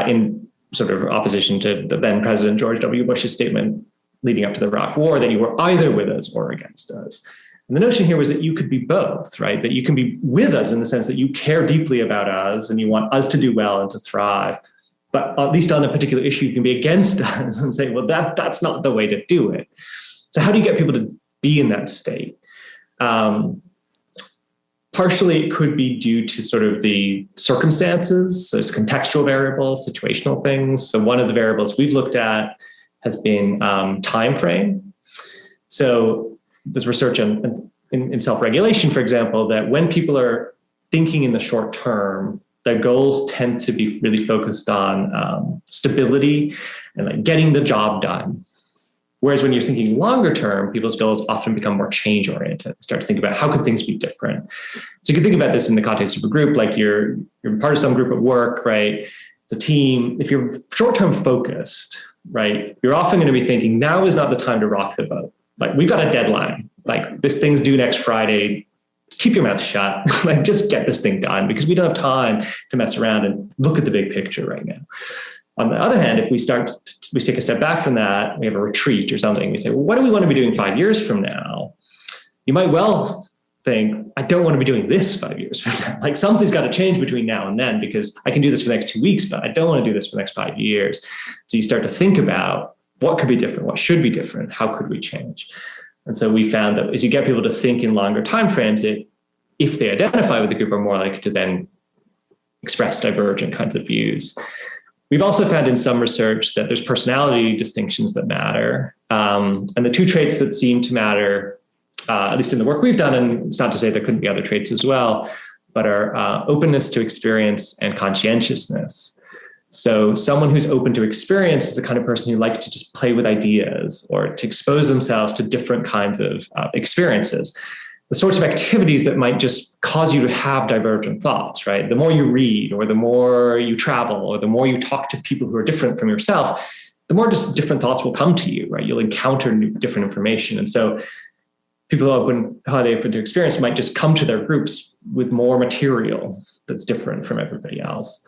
in sort of opposition to the then President George W. Bush's statement leading up to the Iraq War that you were either with us or against us. And the notion here was that you could be both, right? That you can be with us in the sense that you care deeply about us and you want us to do well and to thrive. But at least on a particular issue, you can be against us and say, well, that's not the way to do it. So how do you get people to be in that state? Partially, it could be due to sort of the circumstances. So it's contextual variables, situational things. So one of the variables we've looked at has been time frame. So there's research in self-regulation, for example, that when people are thinking in the short term, their goals tend to be really focused on stability and like getting the job done. Whereas when you're thinking longer term, people's goals often become more change oriented. Start to think about how could things be different. So you can think about this in the context of a group, like you're part of some group at work, right? It's a team. If you're short term focused, right, you're often going to be thinking now is not the time to rock the boat. Like we've got a deadline. Like this thing's due next Friday. Keep your mouth shut. Like just get this thing done because we don't have time to mess around and look at the big picture right now. On the other hand, if we take a step back from that, we have a retreat or something. We say, well, what do we want to be doing 5 years from now? You might well think, I don't want to be doing this 5 years from now. Like something's got to change between now and then because I can do this for the next 2 weeks, but I don't want to do this for the next 5 years. So you start to think about what could be different, what should be different, how could we change? And so we found that as you get people to think in longer timeframes, if they identify with the group, are more likely to then express divergent kinds of views. We've also found in some research that there's personality distinctions that matter. And the two traits that seem to matter, at least in the work we've done, and it's not to say there couldn't be other traits as well, but are openness to experience and conscientiousness. So someone who's open to experience is the kind of person who likes to just play with ideas or to expose themselves to different kinds of experiences. The sorts of activities that might just cause you to have divergent thoughts, right? The more you read or the more you travel or the more you talk to people who are different from yourself, the more just different thoughts will come to you, right? You'll encounter different information. And so people who are open to experience might just come to their groups with more material that's different from everybody else.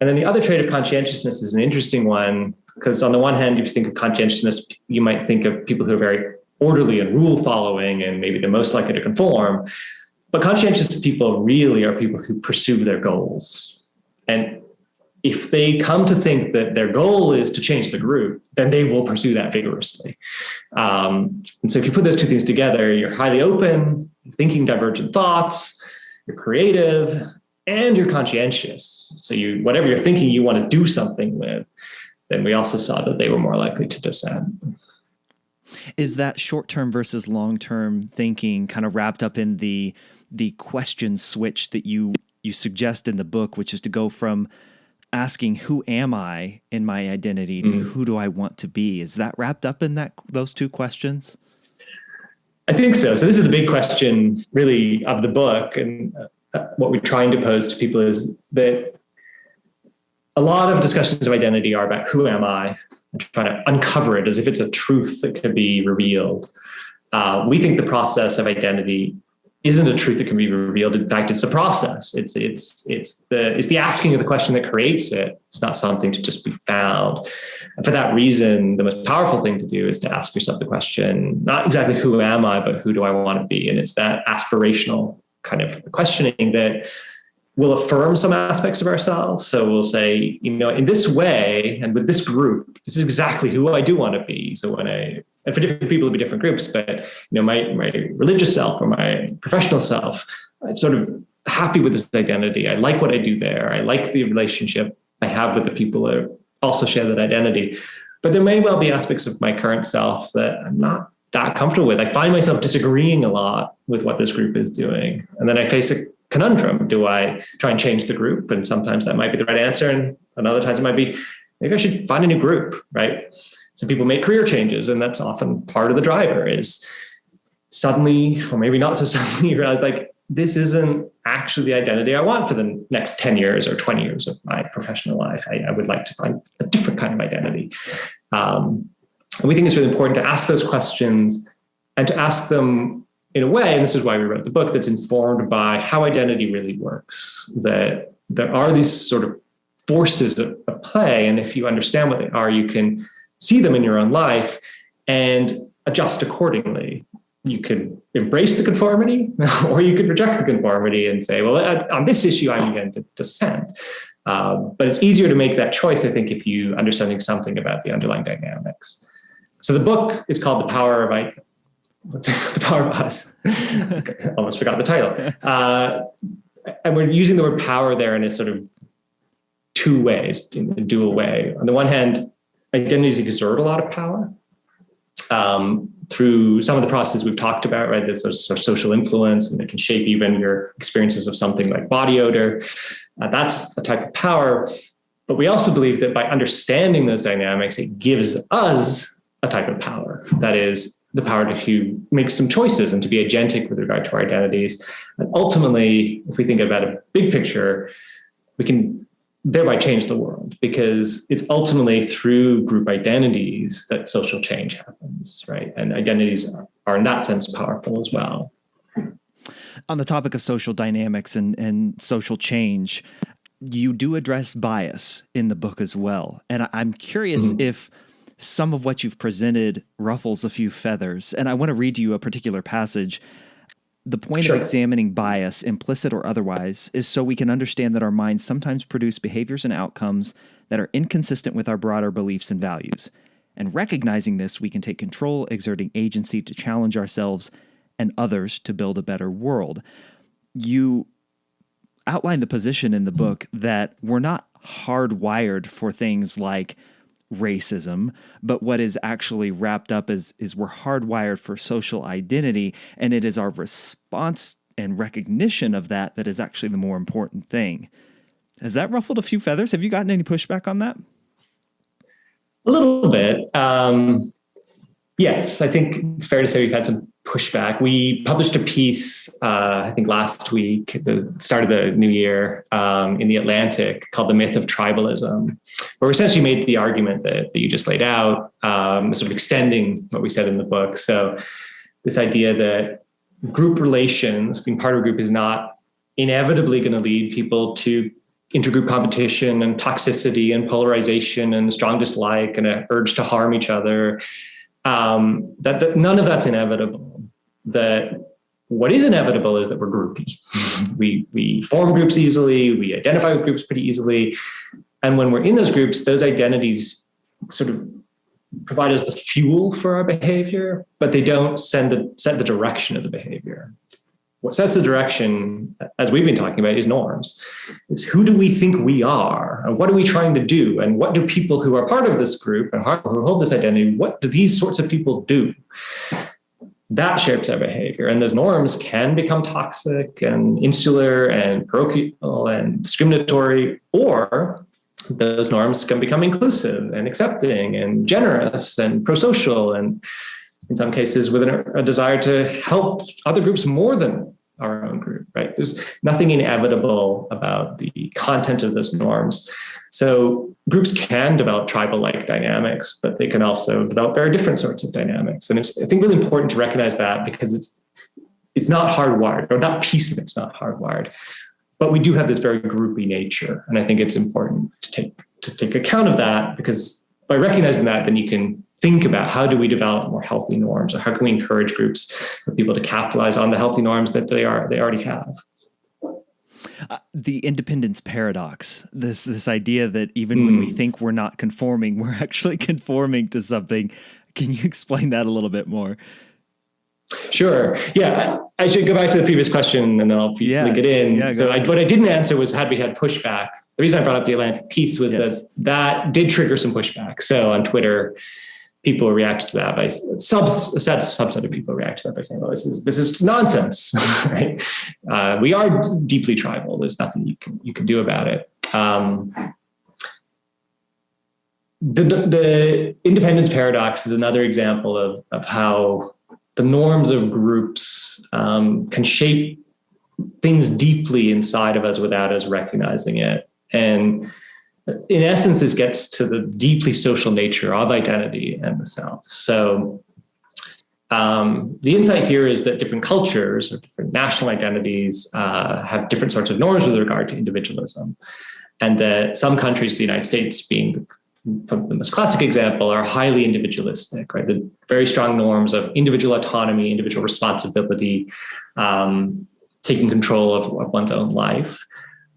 And then the other trait of conscientiousness is an interesting one, because on the one hand, if you think of conscientiousness, you might think of people who are very orderly and rule following, and maybe they're most likely to conform. But conscientious people really are people who pursue their goals. And if they come to think that their goal is to change the group, then they will pursue that vigorously. And so if you put those two things together, you're highly open, thinking divergent thoughts, you're creative, and you're conscientious. So whatever you're thinking you want to do something with, then we also saw that they were more likely to dissent. Is that short-term versus long-term thinking kind of wrapped up in the question switch that you suggest in the book, which is to go from asking who am I in my identity to who do I want to be? Is that wrapped up in those two questions? I think so. So this is the big question really of the book. And what we're trying to pose to people is that a lot of discussions of identity are about who am I, and trying to uncover it as if it's a truth that can be revealed. We think the process of identity isn't a truth that can be revealed. In fact, it's a process. It's the asking of the question that creates it. It's not something to just be found. And for that reason, the most powerful thing to do is to ask yourself the question, not exactly who am I, but who do I want to be? And it's that aspirational kind of questioning that will affirm some aspects of ourselves. So we'll say, in this way and with this group, this is exactly who I do want to be. So and for different people, it'll be different groups, but my religious self or my professional self, I'm sort of happy with this identity. I like what I do there. I like the relationship I have with the people that also share that identity. But there may well be aspects of my current self that I'm not that comfortable with. I find myself disagreeing a lot with what this group is doing. And then I face a conundrum. Do I try and change the group? And sometimes that might be the right answer. And other times it might be, maybe I should find a new group, right? So people make career changes, and that's often part of the driver is suddenly, or maybe not so suddenly, you realize like, this isn't actually the identity I want for the next 10 years or 20 years of my professional life. I would like to find a different kind of identity. And we think it's really important to ask those questions and to ask them in a way, and this is why we wrote the book, that's informed by how identity really works, that there are these sort of forces at play. And if you understand what they are, you can see them in your own life and adjust accordingly. you could embrace the conformity or you could reject the conformity and say, well, on this issue, I'm going to dissent. But it's easier to make that choice, I think, if you understanding something about the underlying dynamics. So the book is called The Power of Us. Almost forgot the title. And we're using the word power there in a sort of two ways, in a dual way. On the one hand, identities exert a lot of power through some of the processes we've talked about, right? There's sort of social influence, and it can shape even your experiences of something like body odor. That's a type of power. But we also believe that by understanding those dynamics, it gives us a type of power. That is the power to make some choices and to be agentic with regard to our identities. And ultimately, if we think about a big picture, we can thereby change the world, because it's ultimately through group identities that social change happens, right? And identities are in that sense powerful as well. On the topic of social dynamics and social change, you do address bias in the book as well. And I'm curious if some of what you've presented ruffles a few feathers. And I want to read you a particular passage. The point of examining bias, implicit or otherwise, is so we can understand that our minds sometimes produce behaviors and outcomes that are inconsistent with our broader beliefs and values. And recognizing this, we can take control, exerting agency to challenge ourselves and others to build a better world. You outline the position in the book that we're not hardwired for things like racism, but what is actually wrapped up is we're hardwired for social identity, and it is our response and recognition of that is actually the more important thing. Has that ruffled a few feathers? Have you gotten any pushback on that? A little bit. Yes, I think it's fair to say we've had some pushback. We published a piece, I think last week, at the start of the new year, in The Atlantic, called The Myth of Tribalism, where we essentially made the argument that you just laid out, sort of extending what we said in the book. So this idea that group relations, being part of a group, is not inevitably going to lead people to intergroup competition and toxicity and polarization and strong dislike and an urge to harm each other. That none of that's inevitable. That what is inevitable is that we're groupy. We form groups easily. We identify with groups pretty easily. And when we're in those groups, those identities sort of provide us the fuel for our behavior, but they don't set the direction of the behavior. What sets the direction, as we've been talking about, is norms. It's who do we think we are, and what are we trying to do, and what do people who are part of this group and who hold this identity, what do these sorts of people do? That shapes our behavior, and those norms can become toxic and insular and parochial and discriminatory, or those norms can become inclusive and accepting and generous and pro-social, and in some cases with a desire to help other groups more than our own group, right? There's nothing inevitable about the content of those norms. So groups can develop tribal-like dynamics, but they can also develop very different sorts of dynamics. And it's, I think, really important to recognize that, because it's not hardwired, or that piece of it's not hardwired. But we do have this very groupy nature. And I think it's important to take account of that, because by recognizing that, then you can think about how do we develop more healthy norms, or how can we encourage groups for people to capitalize on the healthy norms that they already have. The independence paradox, this idea that even when we think we're not conforming, we're actually conforming to something. Can you explain that a little bit more? Sure. Yeah, I should go back to the previous question and then I'll link it in. What I didn't answer was, had we had pushback? The reason I brought up the Atlantic piece was that did trigger some pushback. So on Twitter, people reacted to that by subset of people react to that by saying, "Well, this is nonsense." Right? We are deeply tribal. There's nothing you can do about it. The independence paradox is another example of how the norms of groups can shape things deeply inside of us without us recognizing it. And in essence, this gets to the deeply social nature of identity and the self. So the insight here is that different cultures or different national identities have different sorts of norms with regard to individualism. And that some countries, the United States being from the most classic example, are highly individualistic, right? The very strong norms of individual autonomy, individual responsibility, taking control of one's own life.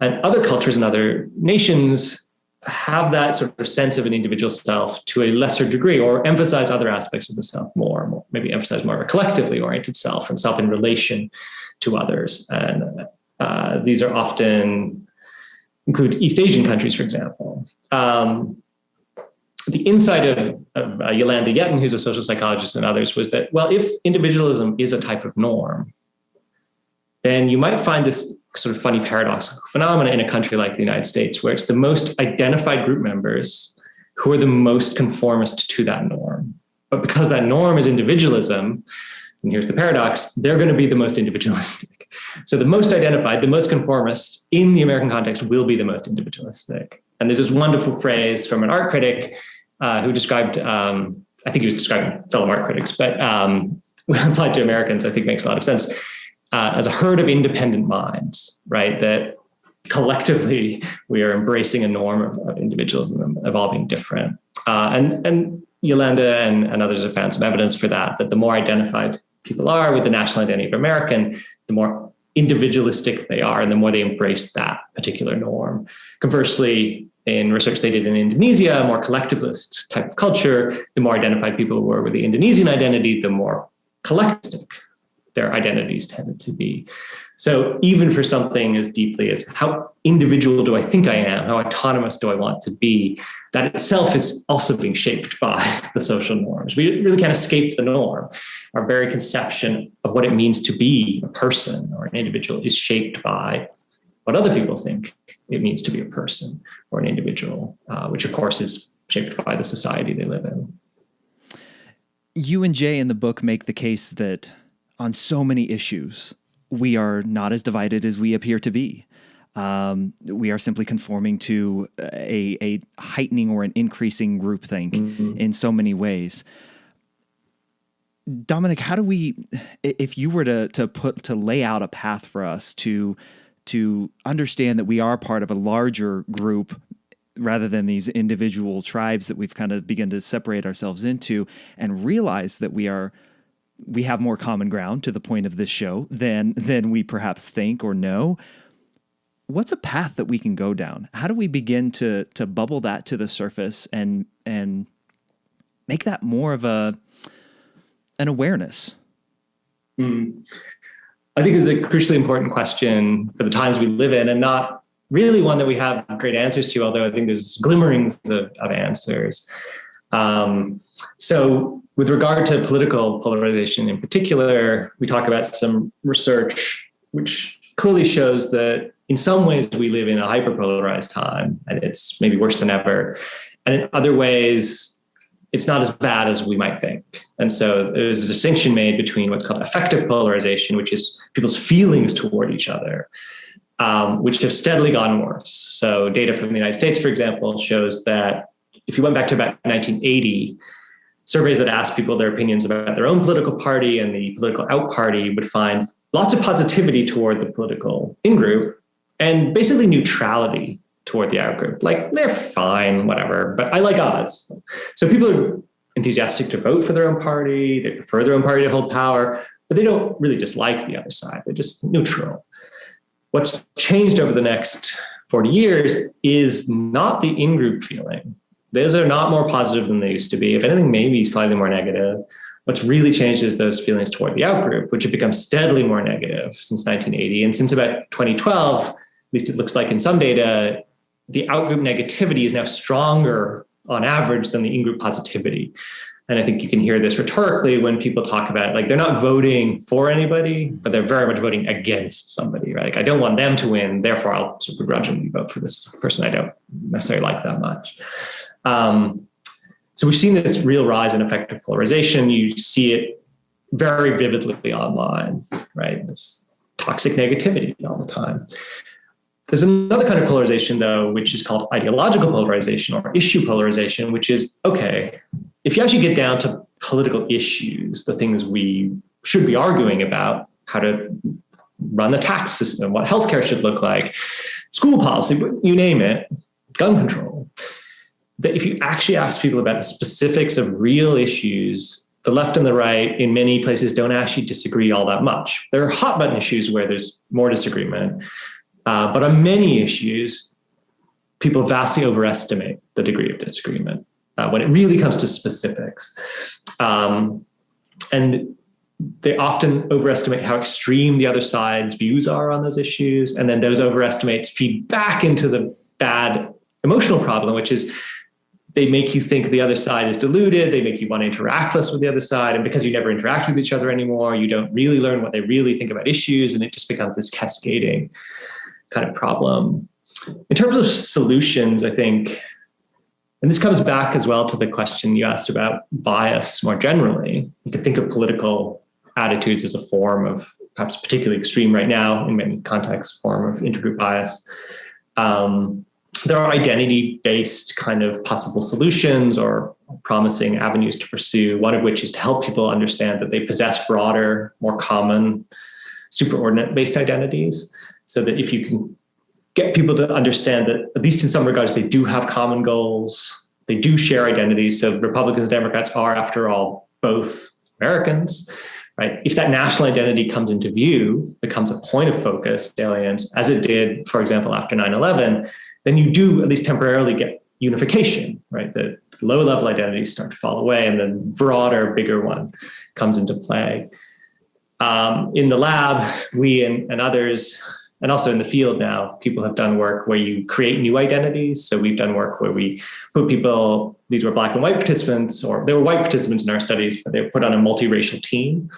And other cultures and other nations have that sort of sense of an individual self to a lesser degree, or emphasize other aspects of the self more, maybe emphasize more of a collectively oriented self and self in relation to others. And these are often include East Asian countries, for example. The insight of Yolanda Yetton, who's a social psychologist, and others, was that, well, if individualism is a type of norm, then you might find this sort of funny paradoxical phenomena in a country like the United States, where it's the most identified group members who are the most conformist to that norm. But because that norm is individualism, and here's the paradox, they're going to be the most individualistic. So the most identified, the most conformist in the American context will be the most individualistic. And there's this wonderful phrase from an art critic who described, I think he was describing fellow art critics, but when applied to Americans, I think makes a lot of sense, as a herd of independent minds, right? That collectively we are embracing a norm of individualism, of all being different. And Yolanda and others have found some evidence for that the more identified people are with the national identity of American, the more individualistic they are and the more they embrace that particular norm. Conversely, in research they did in Indonesia, a more collectivist type of culture, the more identified people were with the Indonesian identity, the more collectivistic their identities tended to be. So even for something as deeply as how individual do I think I am, how autonomous do I want to be, that itself is also being shaped by the social norms. We really can't escape the norm. Our very conception of what it means to be a person or an individual is shaped by what other people think it means to be a person or an individual, which of course is shaped by the society they live in. You and Jay in the book make the case that on so many issues, we are not as divided as we appear to be. We are simply conforming to a heightening or an increasing groupthink in so many ways. Dominic, how do we, if you were to lay out a path for us to understand that we are part of a larger group rather than these individual tribes that we've kind of begun to separate ourselves into, and realize that we have more common ground to the point of this show than we perhaps think or know. What's a path that we can go down? How do we begin to bubble that to the surface and make that more of an awareness? I think it's a crucially important question for the times we live in, and not really one that we have great answers to, although I think there's glimmerings of answers. So with regard to political polarization in particular, we talk about some research which clearly shows that in some ways we live in a hyperpolarized time, and it's maybe worse than ever. And in other ways, it's not as bad as we might think. And so there's a distinction made between what's called affective polarization, which is people's feelings toward each other, which have steadily gotten worse. So data from the United States, for example, shows that if you went back to about 1980, surveys that asked people their opinions about their own political party and the political out party would find lots of positivity toward the political in-group and basically neutrality toward the out-group. Like, they're fine, whatever, but I like us. So people are enthusiastic to vote for their own party, they prefer their own party to hold power, but they don't really dislike the other side. They're just neutral. What's changed over the next 40 years is not the in-group feeling. Those are not more positive than they used to be. If anything, maybe slightly more negative. What's really changed is those feelings toward the out-group, which have become steadily more negative since 1980. And since about 2012, at least it looks like in some data, the out-group negativity is now stronger on average than the in-group positivity. And I think you can hear this rhetorically when people talk about, like, they're not voting for anybody, but they're very much voting against somebody, right? Like, I don't want them to win, therefore I'll sort of begrudgingly vote for this person I don't necessarily like that much. So we've seen this real rise in affective polarization. You see it very vividly online, right? This toxic negativity all the time. There's another kind of polarization, though, which is called ideological polarization or issue polarization, which is, okay, if you actually get down to political issues, the things we should be arguing about, how to run the tax system, what healthcare should look like, school policy, you name it, gun control, that if you actually ask people about the specifics of real issues, the left and the right in many places don't actually disagree all that much. There are hot button issues where there's more disagreement, but on many issues, people vastly overestimate the degree of disagreement when it really comes to specifics. And they often overestimate how extreme the other side's views are on those issues. And then those overestimates feed back into the bad emotional problem, which is they make you think the other side is deluded. They make you want to interact less with the other side. And because you never interact with each other anymore, you don't really learn what they really think about issues. And it just becomes this cascading kind of problem. In terms of solutions, I think, and this comes back as well to the question you asked about bias more generally. You could think of political attitudes as a form of, perhaps particularly extreme right now in many contexts, form of intergroup bias. There are identity-based kind of possible solutions or promising avenues to pursue, one of which is to help people understand that they possess broader, more common, superordinate-based identities, so that if you can get people to understand that, at least in some regards, they do have common goals, they do share identities. So Republicans and Democrats are, after all, both Americans, right? If that national identity comes into view, becomes a point of focus, aliens, as it did, for example, after 9/11, then you do at least temporarily get unification, right? The low-level identities start to fall away, and the broader, bigger one comes into play. In the lab, we and others, and also in the field now, people have done work where you create new identities. So we've done work where we put people, these were Black and white participants, or they were white participants in our studies, but they were put on a multiracial team.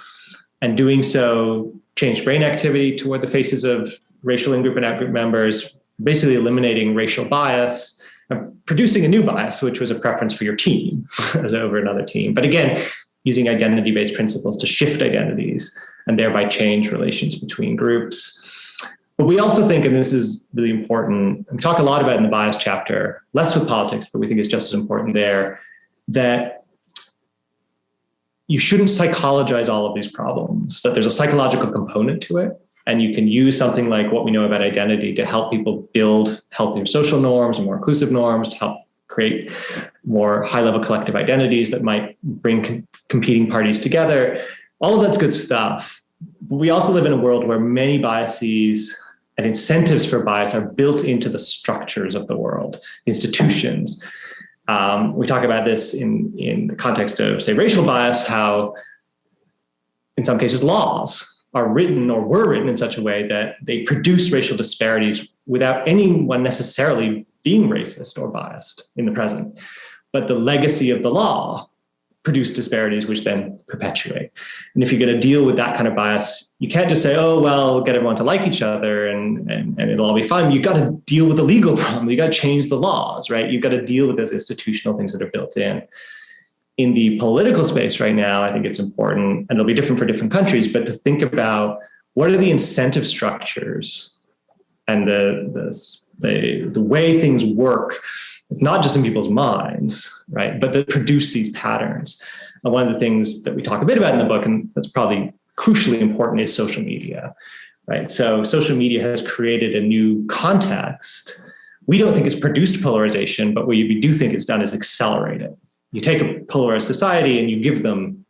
And doing so changed brain activity toward the faces of racial in-group and out-group members, basically eliminating racial bias, producing a new bias, which was a preference for your team as over another team. But again, using identity-based principles to shift identities and thereby change relations between groups. But we also think, and this is really important, we talk a lot about it in the bias chapter, less with politics, but we think it's just as important there, that you shouldn't psychologize all of these problems, that there's a psychological component to it. And you can use something like what we know about identity to help people build healthier social norms and more inclusive norms, to help create more high-level collective identities that might bring competing parties together. All of that's good stuff. But we also live in a world where many biases and incentives for bias are built into the structures of the world, institutions. We talk about this in the context of, say, racial bias, how in some cases laws are written or were written in such a way that they produce racial disparities without anyone necessarily being racist or biased in the present. But the legacy of the law produced disparities which then perpetuate. And if you're going to deal with that kind of bias, you can't just say, oh, well, get everyone to like each other and it'll all be fine. You've got to deal with the legal problem. You've got to change the laws, right? You've got to deal with those institutional things that are built in. In the political space right now, I think it's important, and it'll be different for different countries, but to think about what are the incentive structures and the way things work. It's not just in people's minds, right? But that produce these patterns. And one of the things that we talk a bit about in the book, and that's probably crucially important, is social media, right? So social media has created a new context. We don't think it's produced polarization, but what we do think it's done is accelerate it. You take a polarized society and you give them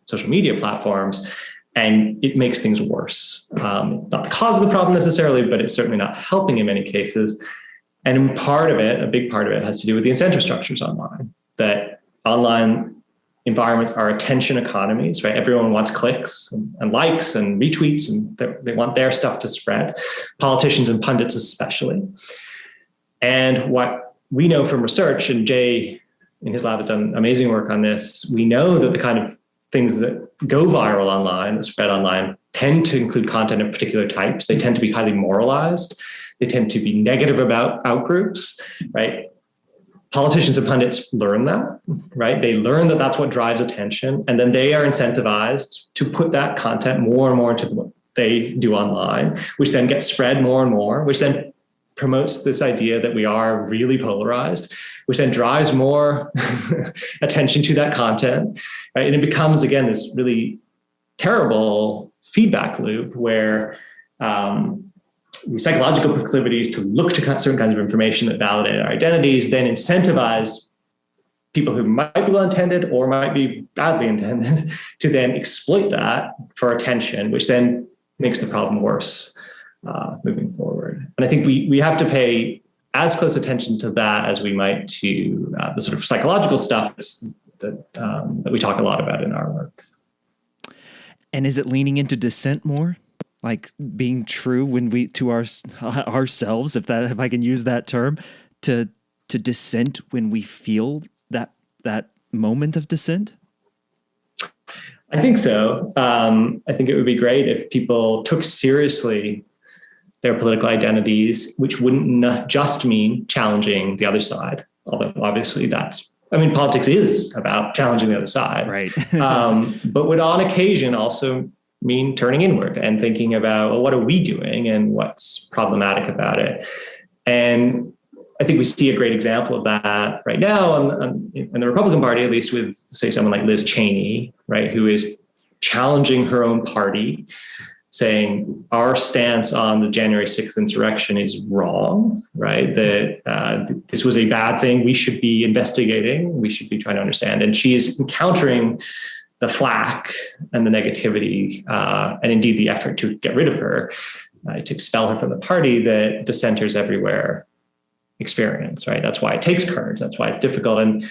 social media platforms, and it makes things worse. Not the cause of the problem necessarily, but it's certainly not helping in many cases. And part of it, a big part of it, has to do with the incentive structures online, that online environments are attention economies, right? Everyone wants clicks and likes and retweets, and they want their stuff to spread, politicians and pundits especially. And what we know from research, and Jay in his lab has done amazing work on this, we know that the kind of things that go viral online, that spread online, tend to include content of particular types. They tend to be highly moralized. They tend to be negative about outgroups, right? Politicians and pundits learn that, right? They learn that that's what drives attention. And then they are incentivized to put that content more and more into what they do online, which then gets spread more and more, which then promotes this idea that we are really polarized, which then drives more attention to that content, right? And it becomes, again, this really terrible feedback loop where the psychological proclivities to look to certain kinds of information that validate our identities then incentivize people who might be well-intended or might be badly intended to then exploit that for attention, which then makes the problem worse moving forward. And I think we have to pay as close attention to that as we might to the sort of psychological stuff that we talk a lot about in our work. And is it leaning into dissent more? Like being true when we to ourselves, if I can use that term, to dissent when we feel that moment of dissent? I think so. I think it would be great if people took seriously their political identities, which wouldn't just mean challenging the other side, although obviously politics is about challenging the other side. Right. But would on occasion also mean turning inward and thinking about, well, what are we doing and what's problematic about it? And I think we see a great example of that right now in the Republican Party, at least with, say, someone like Liz Cheney, right, who is challenging her own party, saying our stance on the January 6th insurrection is wrong, right? That this was a bad thing. We should be investigating. We should be trying to understand. And she's encountering the flack and the negativity, and indeed the effort to get rid of her, to expel her from the party that dissenters everywhere experience, right? That's why it takes courage. That's why it's difficult.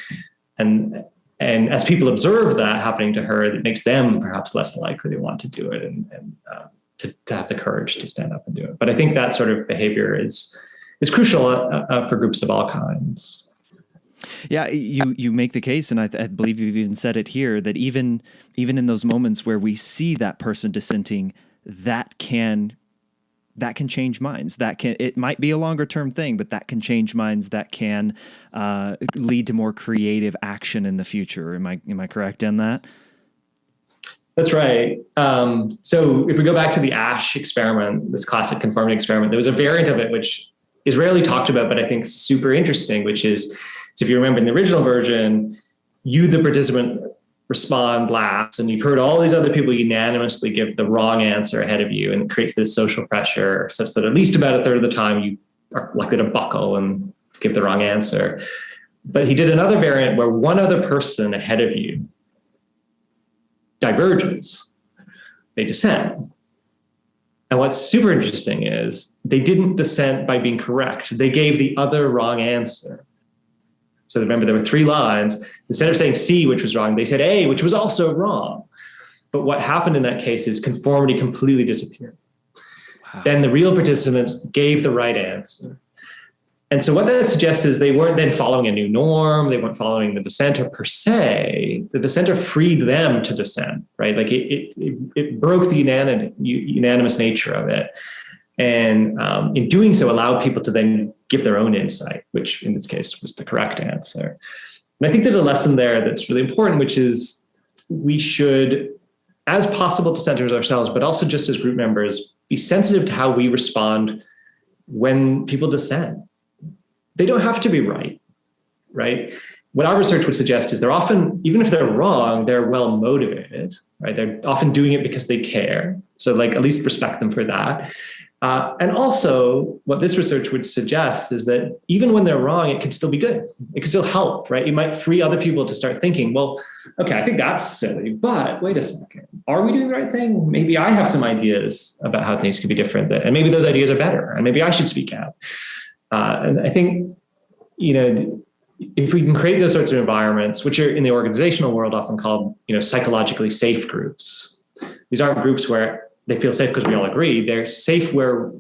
And as people observe that happening to her, it makes them perhaps less likely to want to do it and to have the courage to stand up and do it. But I think that sort of behavior is crucial for groups of all kinds. Yeah, you make the case, and I believe you've even said it here, that even in those moments where we see that person dissenting, that can change minds. It might be a longer term thing, but that can change minds. That can lead to more creative action in the future. Am I correct in that? That's right. So if we go back to the Ash experiment, this classic conformity experiment, there was a variant of it which is rarely talked about, but I think super interesting, which is, so if you remember in the original version, you, the participant, respond last, and you've heard all these other people unanimously give the wrong answer ahead of you, and it creates this social pressure such that at least about a third of the time you are likely to buckle and give the wrong answer. But he did another variant where one other person ahead of you diverges. They dissent. And what's super interesting is they didn't dissent by being correct. They gave the other wrong answer. So remember, there were 3 lines. Instead of saying C, which was wrong, they said A, which was also wrong. But what happened in that case is conformity completely disappeared. Wow. Then the real participants gave the right answer. And so what that suggests is they weren't then following a new norm. They weren't following the dissenter per se. The dissenter freed them to dissent, right? Like it broke the unanimous nature of it. And in doing so, allowed people to then give their own insight, which in this case was the correct answer. And I think there's a lesson there that's really important, which is we should, as possible dissenters ourselves, but also just as group members, be sensitive to how we respond when people dissent. They don't have to be right? What our research would suggest is they're often, even if they're wrong, they're well motivated, right? They're often doing it because they care. So at least respect them for that. And also what this research would suggest is that even when they're wrong, it can still be good. It can still help, right? You might free other people to start thinking, well, okay, I think that's silly, but wait a second. Are we doing the right thing? Maybe I have some ideas about how things could be different, and maybe those ideas are better, and maybe I should speak out. And I think, if we can create those sorts of environments, which are in the organizational world often called, psychologically safe groups. These aren't groups where they feel safe because we all agree. They're safe where,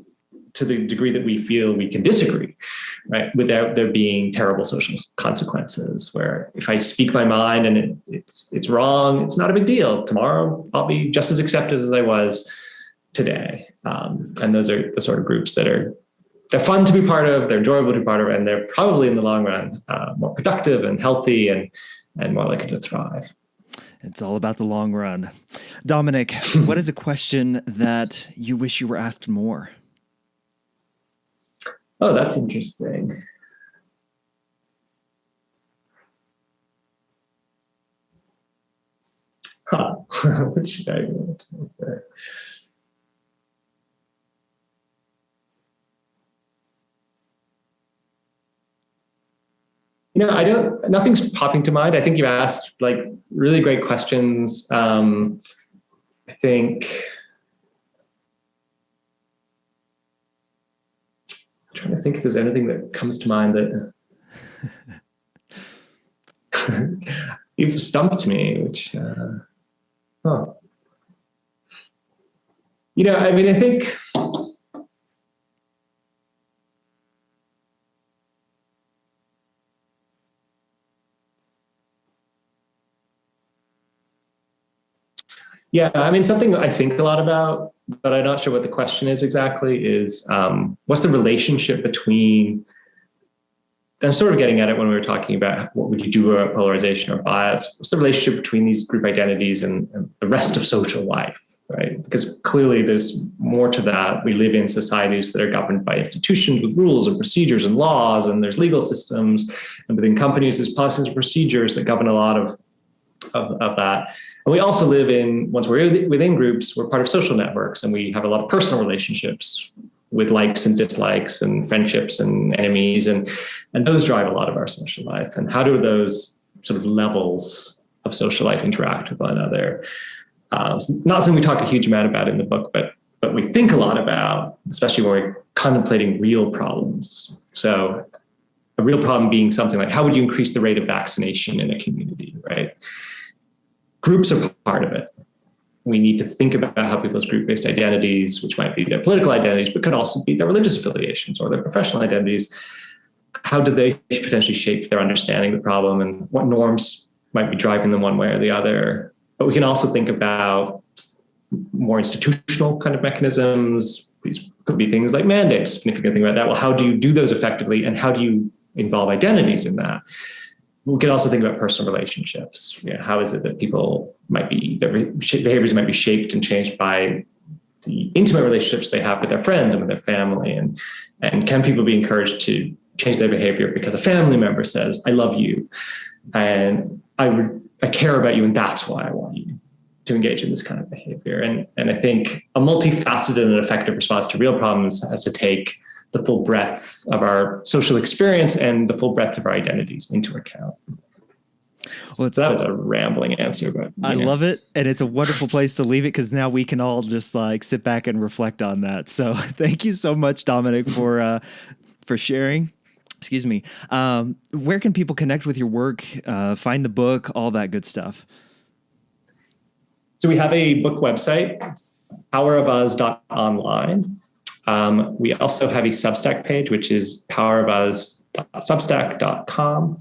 to the degree that we feel we can disagree, right? Without there being terrible social consequences, where if I speak my mind and it's wrong, it's not a big deal. Tomorrow I'll be just as accepted as I was today. And those are the sort of groups that they're fun to be part of, they're enjoyable to be part of, and they're probably in the long run more productive and healthy and more likely to thrive. It's all about the long run. Dominic, what is a question that you wish you were asked more? Oh, that's interesting. What should I say? Nothing's popping to mind. I think you asked like really great questions. I think, I'm trying to think if there's anything that comes to mind that you've stumped me, which, I think, something I think a lot about, but I'm not sure what the question is exactly, is what's the relationship between, I'm sort of getting at it when we were talking about what would you do about polarization or bias, what's the relationship between these group identities and the rest of social life, right? Because clearly there's more to that. We live in societies that are governed by institutions with rules and procedures and laws, and there's legal systems, and within companies there's policies and procedures that govern a lot of that. And we also live in, once we're within groups, we're part of social networks, and we have a lot of personal relationships with likes and dislikes and friendships and enemies. And those drive a lot of our social life. And how do those sort of levels of social life interact with one another? Not something we talk a huge amount about in the book, but we think a lot about, especially when we're contemplating real problems. So a real problem being something like, how would you increase the rate of vaccination in a community, right? Groups are part of it. We need to think about how people's group-based identities, which might be their political identities, but could also be their religious affiliations or their professional identities, how do they potentially shape their understanding of the problem, and what norms might be driving them one way or the other. But we can also think about more institutional kind of mechanisms. These could be things like mandates. And if you can think about that, well, how do you do those effectively, and how do you involve identities in that? We can also think about personal relationships. How is it that people might be, their behaviors might be shaped and changed by the intimate relationships they have with their friends and with their family? And can people be encouraged to change their behavior because a family member says, I love you, and I care about you, and that's why I want you to engage in this kind of behavior? And I think a multifaceted and effective response to real problems has to take the full breadth of our social experience and the full breadth of our identities into account. Well, so that was a rambling answer, but I love it. And it's a wonderful place to leave it, because now we can all just like sit back and reflect on that. So thank you so much, Dominic, for sharing. Excuse me. Where can people connect with your work, find the book, all that good stuff? So we have a book website, powerofus.online. We also have a Substack page, which is powerofus.substack.com.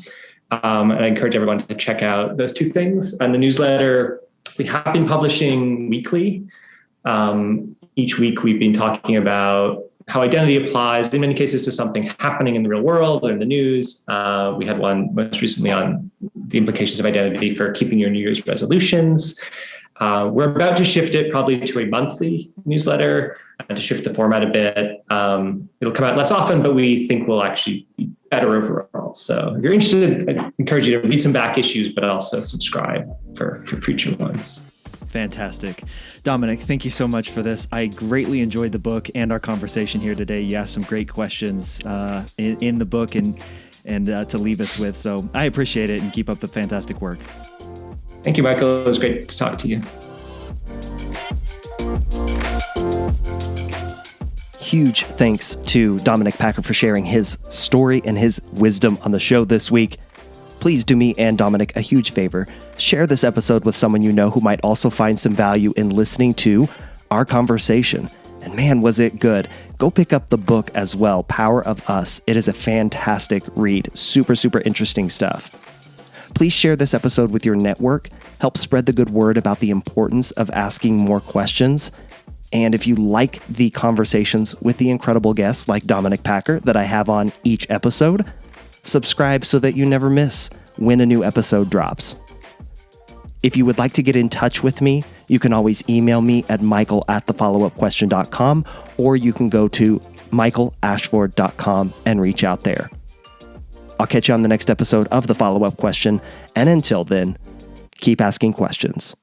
And I encourage everyone to check out those two things. And the newsletter, we have been publishing weekly. Each week we've been talking about how identity applies, in many cases, to something happening in the real world or in the news. We had one most recently on the implications of identity for keeping your New Year's resolutions. We're about to shift it probably to a monthly newsletter and to shift the format a bit. It'll come out less often, but we think we'll actually be better overall. So if you're interested, I encourage you to read some back issues, but also subscribe for future ones. Fantastic. Dominic, thank you so much for this. I greatly enjoyed the book and our conversation here today. You asked some great questions in the book and to leave us with. So I appreciate it, and keep up the fantastic work. Thank you, Michael. It was great to talk to you. Huge thanks to Dominic Packer for sharing his story and his wisdom on the show this week. Please do me and Dominic a huge favor. Share this episode with someone you know who might also find some value in listening to our conversation. And man, was it good. Go pick up the book as well, Power of Us. It is a fantastic read. Super, super interesting stuff. Please share this episode with your network. Help spread the good word about the importance of asking more questions. And if you like the conversations with the incredible guests like Dominic Packer that I have on each episode, subscribe so that you never miss when a new episode drops. If you would like to get in touch with me, you can always email me at michael@thefollowupquestion.com, or you can go to michaelashford.com and reach out there. I'll catch you on the next episode of The Follow-Up Question, and until then, keep asking questions.